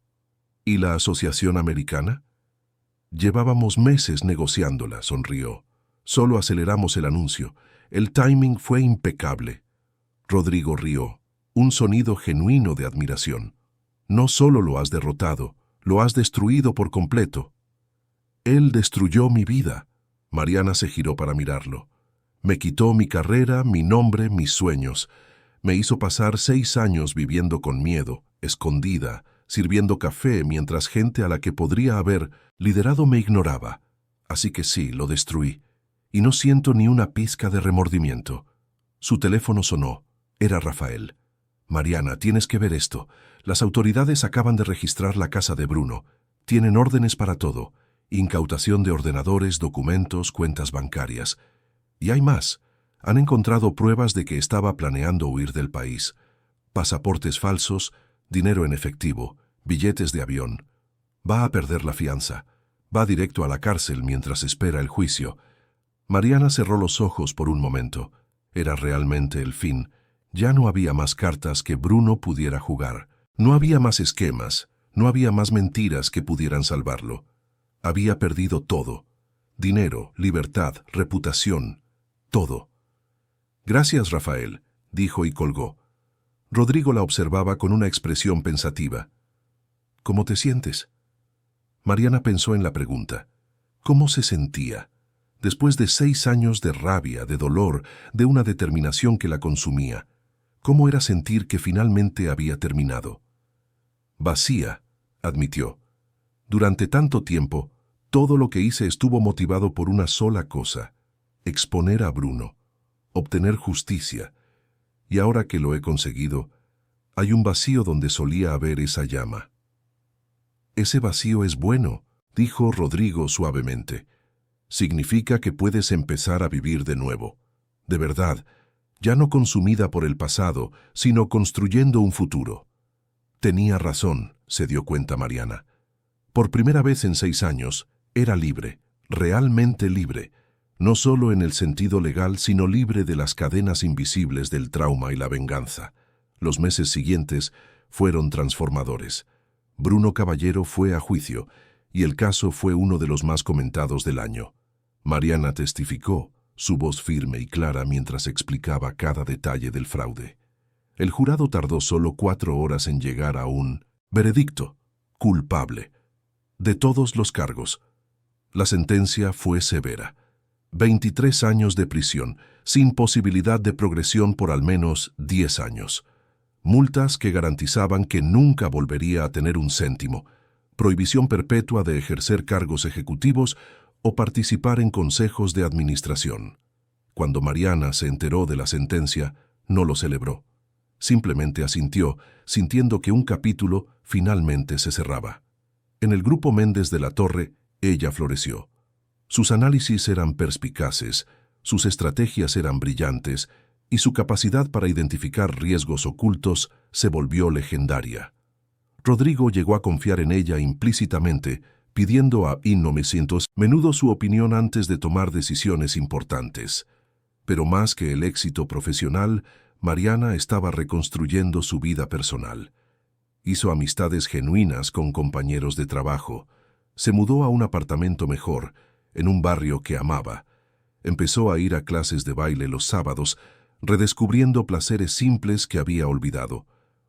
¿Y la Asociación Americana? Llevábamos meses negociándola, sonrió. Solo aceleramos el anuncio. El timing fue impecable. Rodrigo rió, un sonido genuino de admiración. No solo lo has derrotado, lo has destruido por completo. Él destruyó mi vida. Mariana se giró para mirarlo. Me quitó mi carrera, mi nombre, mis sueños. Me hizo pasar 6 años viviendo con miedo, escondida, sirviendo café mientras gente a la que podría haber liderado me ignoraba. Así que sí, lo destruí. Y no siento ni una pizca de remordimiento. Su teléfono sonó. Era Rafael. Mariana, tienes que ver esto. Las autoridades acaban de registrar la casa de Bruno. Tienen órdenes para todo. Incautación de ordenadores, documentos, cuentas bancarias. Y hay más. Han encontrado pruebas de que estaba planeando huir del país. Pasaportes falsos, dinero en efectivo, billetes de avión. Va a perder la fianza. Va directo a la cárcel mientras espera el juicio. Mariana cerró los ojos por un momento. Era realmente el fin. Ya no había más cartas que Bruno pudiera jugar. No había más esquemas. No había más mentiras que pudieran salvarlo. Había perdido todo. Dinero, libertad, reputación. Todo. «Gracias, Rafael», dijo y colgó. Rodrigo la observaba con una expresión pensativa. «¿Cómo te sientes?» Mariana pensó en la pregunta. ¿Cómo se sentía? Después de 6 años de rabia, de dolor, de una determinación que la consumía. ¿Cómo era sentir que finalmente había terminado? «Vacía», admitió. «Durante tanto tiempo, todo lo que hice estuvo motivado por una sola cosa: exponer a Bruno, obtener justicia. Y ahora que lo he conseguido, hay un vacío donde solía haber esa llama». «Ese vacío es bueno», dijo Rodrigo suavemente. «Significa que puedes empezar a vivir de nuevo. De verdad, ya no consumida por el pasado, sino construyendo un futuro». Tenía razón, se dio cuenta Mariana. Por primera vez en 6 años, era libre, realmente libre, no solo en el sentido legal, sino libre de las cadenas invisibles del trauma y la venganza. Los meses siguientes fueron transformadores. Bruno Caballero fue a juicio, y el caso fue uno de los más comentados del año. Mariana testificó, su voz firme y clara mientras explicaba cada detalle del fraude. El jurado tardó solo 4 horas en llegar a un veredicto: culpable, de todos los cargos. La sentencia fue severa: 23 años de prisión, sin posibilidad de progresión por al menos 10 años. Multas que garantizaban que nunca volvería a tener un céntimo, prohibición perpetua de ejercer cargos ejecutivos o participar en consejos de administración. Cuando Mariana se enteró de la sentencia, no lo celebró. Simplemente asintió, sintiendo que un capítulo finalmente se cerraba. En el grupo Méndez de la Torre, ella floreció. Sus análisis eran perspicaces, sus estrategias eran brillantes, y su capacidad para identificar riesgos ocultos se volvió legendaria. Rodrigo llegó a confiar en ella implícitamente, pidiendo a menudo su opinión antes de tomar decisiones importantes. Pero más que el éxito profesional, Mariana estaba reconstruyendo su vida personal. Hizo amistades genuinas con compañeros de trabajo. Se mudó a un apartamento mejor, en un barrio que amaba. Empezó a ir a clases de baile los sábados, redescubriendo placeres simples que había olvidado.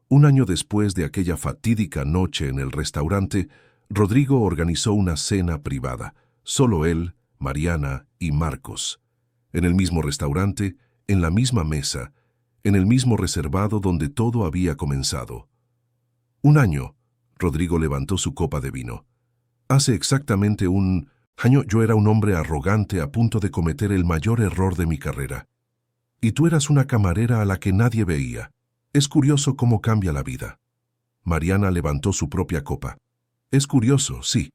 Un año después de aquella fatídica noche en el restaurante, Rodrigo organizó una cena privada. Solo él, Mariana y Marcos. En el mismo restaurante, en la misma mesa, en el mismo reservado donde todo había comenzado. 1 año, Rodrigo levantó su copa de vino. Hace exactamente 1 año yo era un hombre arrogante a punto de cometer el mayor error de mi carrera. Y tú eras una camarera a la que nadie veía. Es curioso cómo cambia la vida. Mariana levantó su propia copa. Es curioso, sí.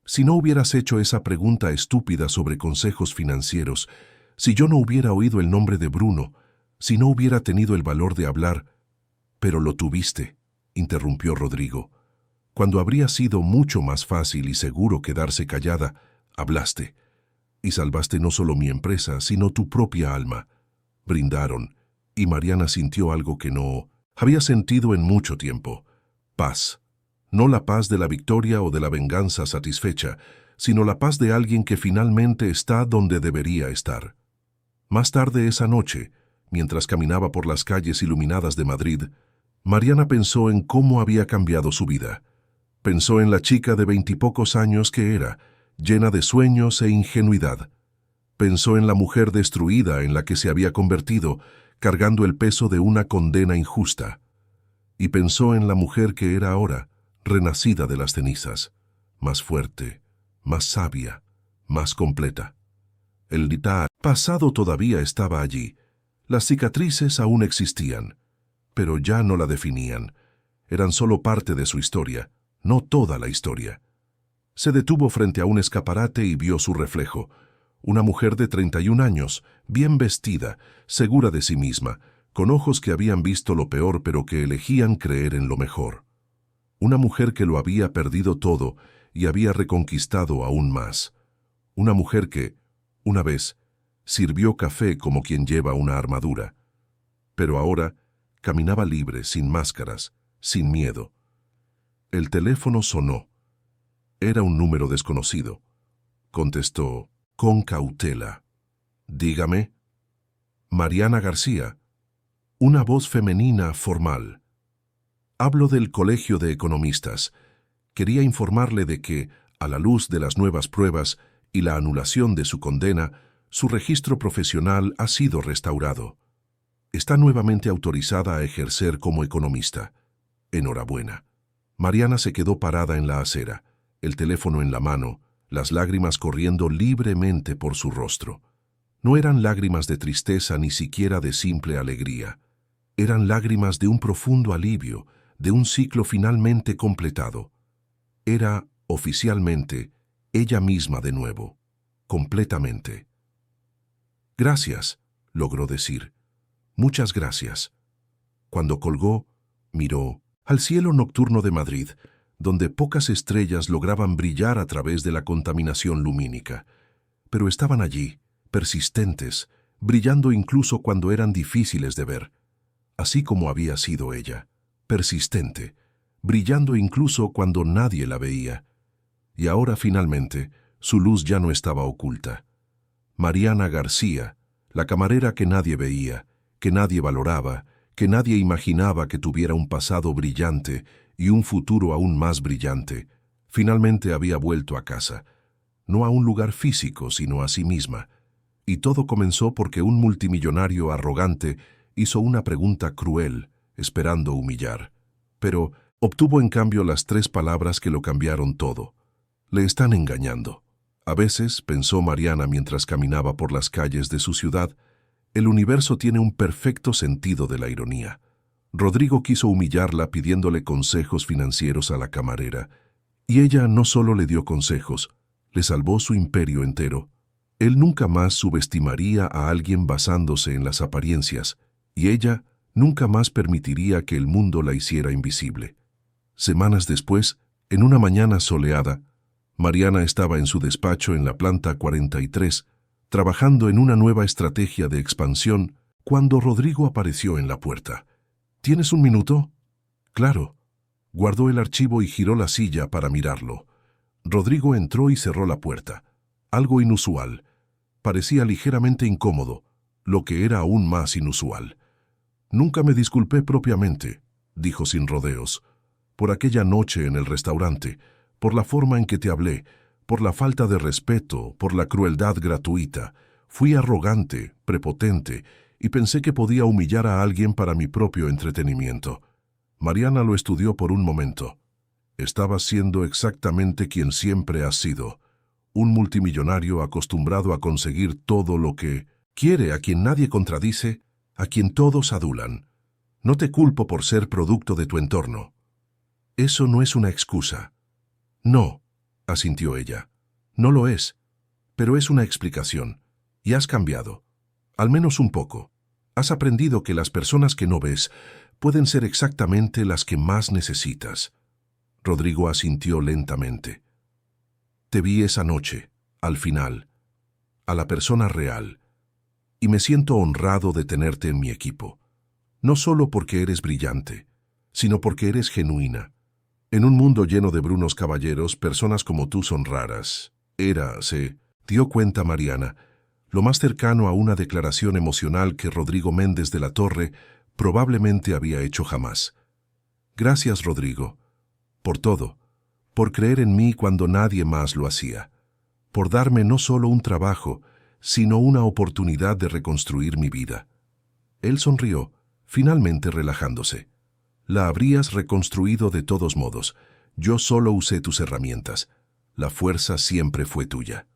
Si no hubieras hecho esa pregunta estúpida sobre consejos financieros, si yo no hubiera oído el nombre de Bruno, si no hubiera tenido el valor de hablar. Pero lo tuviste, interrumpió Rodrigo. Cuando habría sido mucho más fácil y seguro quedarse callada, hablaste. Y salvaste no solo mi empresa, sino tu propia alma. Brindaron, y Mariana sintió algo que no había sentido en mucho tiempo: paz. No la paz de la victoria o de la venganza satisfecha, sino la paz de alguien que finalmente está donde debería estar. Más tarde esa noche, mientras caminaba por las calles iluminadas de Madrid, Mariana pensó en cómo había cambiado su vida. Pensó en la chica de 20 y pocos años que era, llena de sueños e ingenuidad. Pensó en la mujer destruida en la que se había convertido, cargando el peso de una condena injusta. Y pensó en la mujer que era ahora, renacida de las cenizas, más fuerte, más sabia, más completa. El pasado todavía estaba allí. Las cicatrices aún existían, pero ya no la definían. Eran solo parte de su historia, no toda la historia. Se detuvo frente a un escaparate y vio su reflejo. Una mujer de 31 años, bien vestida, segura de sí misma, con ojos que habían visto lo peor pero que elegían creer en lo mejor. Una mujer que lo había perdido todo y había reconquistado aún más. Una mujer que, una vez, sirvió café como quien lleva una armadura. Pero ahora caminaba libre, sin máscaras, sin miedo. El teléfono sonó. Era un número desconocido. Contestó con cautela. «Dígame». «Mariana García». Una voz femenina formal. «Hablo del Colegio de Economistas. Quería informarle de que, a la luz de las nuevas pruebas y la anulación de su condena, su registro profesional ha sido restaurado. Está nuevamente autorizada a ejercer como economista. Enhorabuena». Mariana se quedó parada en la acera, el teléfono en la mano, las lágrimas corriendo libremente por su rostro. No eran lágrimas de tristeza ni siquiera de simple alegría. Eran lágrimas de un profundo alivio, de un ciclo finalmente completado. Era, oficialmente, ella misma de nuevo, completamente. «Gracias», logró decir. «Muchas gracias». Cuando colgó, miró al cielo nocturno de Madrid, donde pocas estrellas lograban brillar a través de la contaminación lumínica. Pero estaban allí, persistentes, brillando incluso cuando eran difíciles de ver. Así como había sido ella, persistente, brillando incluso cuando nadie la veía. Y ahora, finalmente, su luz ya no estaba oculta. Mariana García, la camarera que nadie veía, que nadie valoraba, que nadie imaginaba que tuviera un pasado brillante y un futuro aún más brillante, finalmente había vuelto a casa, no a un lugar físico, sino a sí misma. Y todo comenzó porque un multimillonario arrogante hizo una pregunta cruel, esperando humillar. Pero obtuvo en cambio las 3 palabras que lo cambiaron todo. «Le están engañando». A veces, pensó Mariana mientras caminaba por las calles de su ciudad, el universo tiene un perfecto sentido de la ironía. Rodrigo quiso humillarla pidiéndole consejos financieros a la camarera, y ella no solo le dio consejos, le salvó su imperio entero. Él nunca más subestimaría a alguien basándose en las apariencias, y ella nunca más permitiría que el mundo la hiciera invisible. Semanas después, en una mañana soleada, Mariana estaba en su despacho en la planta 43, trabajando en una nueva estrategia de expansión, cuando Rodrigo apareció en la puerta. «¿Tienes un minuto?» «Claro». Guardó el archivo y giró la silla para mirarlo. Rodrigo entró y cerró la puerta. Algo inusual. Parecía ligeramente incómodo, lo que era aún más inusual. «Nunca me disculpé propiamente», dijo sin rodeos, «por aquella noche en el restaurante, por la forma en que te hablé, por la falta de respeto, por la crueldad gratuita. Fui arrogante, prepotente, y pensé que podía humillar a alguien para mi propio entretenimiento». Mariana lo estudió por un momento. «Estabas siendo exactamente quien siempre has sido, un multimillonario acostumbrado a conseguir todo lo que quiere, a quien nadie contradice, a quien todos adulan. No te culpo por ser producto de tu entorno. Eso no es una excusa». «No», asintió ella. «No lo es, pero es una explicación. Y has cambiado. Al menos un poco. Has aprendido que las personas que no ves pueden ser exactamente las que más necesitas». Rodrigo asintió lentamente. «Te vi esa noche, al final, a la persona real, y me siento honrado de tenerte en mi equipo. No solo porque eres brillante, sino porque eres genuina. En un mundo lleno de brunos caballeros, personas como tú son raras». Se dio cuenta Mariana, lo más cercano a una declaración emocional que Rodrigo Méndez de la Torre probablemente había hecho jamás. «Gracias, Rodrigo, por todo, por creer en mí cuando nadie más lo hacía, por darme no solo un trabajo, sino una oportunidad de reconstruir mi vida». Él sonrió, finalmente relajándose. «La habrías reconstruido de todos modos. Yo solo usé tus herramientas. La fuerza siempre fue tuya».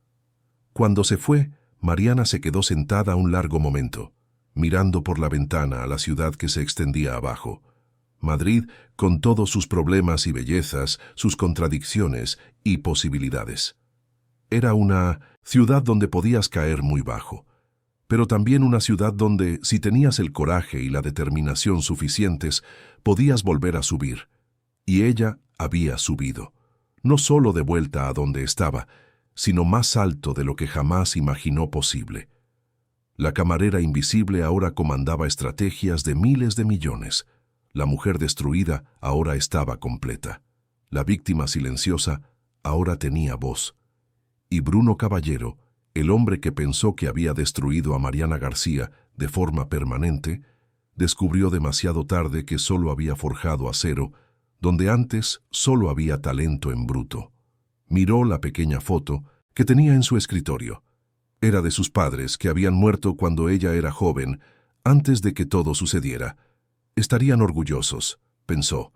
Cuando se fue, Mariana se quedó sentada un largo momento, mirando por la ventana a la ciudad que se extendía abajo. Madrid, con todos sus problemas y bellezas, sus contradicciones y posibilidades. Era una ciudad donde podías caer muy bajo, pero también una ciudad donde, si tenías el coraje y la determinación suficientes, podías volver a subir. Y ella había subido, no solo de vuelta a donde estaba, sino más alto de lo que jamás imaginó posible. La camarera invisible ahora comandaba estrategias de miles de millones. La mujer destruida ahora estaba completa. La víctima silenciosa ahora tenía voz. Y Bruno Caballero, el hombre que pensó que había destruido a Mariana García de forma permanente, descubrió demasiado tarde que solo había forjado acero, donde antes solo había talento en bruto. Miró la pequeña foto que tenía en su escritorio. Era de sus padres, que habían muerto cuando ella era joven, antes de que todo sucediera. Estarían orgullosos, pensó,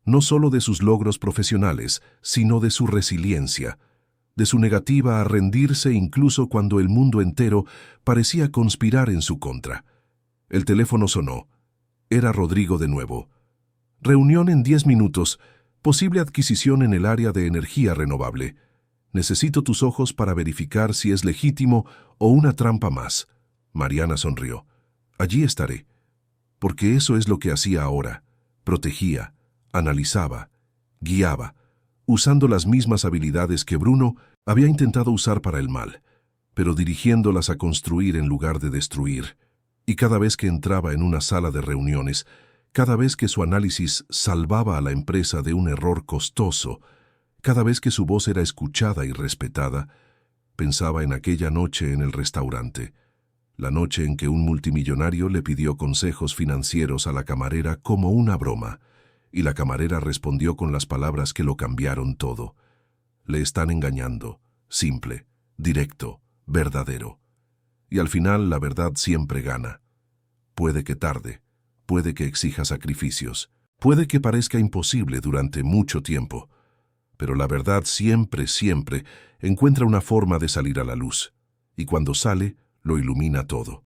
no solo de sus logros profesionales, sino de su resiliencia, de su negativa a rendirse incluso cuando el mundo entero parecía conspirar en su contra. El teléfono sonó. Era Rodrigo de nuevo. Reunión en 10 minutos. Posible adquisición en el área de energía renovable. Necesito tus ojos para verificar si es legítimo o una trampa más. Mariana sonrió. Allí estaré. Porque eso es lo que hacía ahora. Protegía, analizaba, guiaba, usando las mismas habilidades que Bruno había intentado usar para el mal, pero dirigiéndolas a construir en lugar de destruir. Y cada vez que entraba en una sala de reuniones, cada vez que su análisis salvaba a la empresa de un error costoso, cada vez que su voz era escuchada y respetada, pensaba en aquella noche en el restaurante, la noche en que un multimillonario le pidió consejos financieros a la camarera como una broma, y la camarera respondió con las palabras que lo cambiaron todo. Le están engañando, simple, directo, verdadero. Y al final la verdad siempre gana. Puede que tarde, puede que exija sacrificios, puede que parezca imposible durante mucho tiempo, pero la verdad siempre, siempre encuentra una forma de salir a la luz, y cuando sale, lo ilumina todo.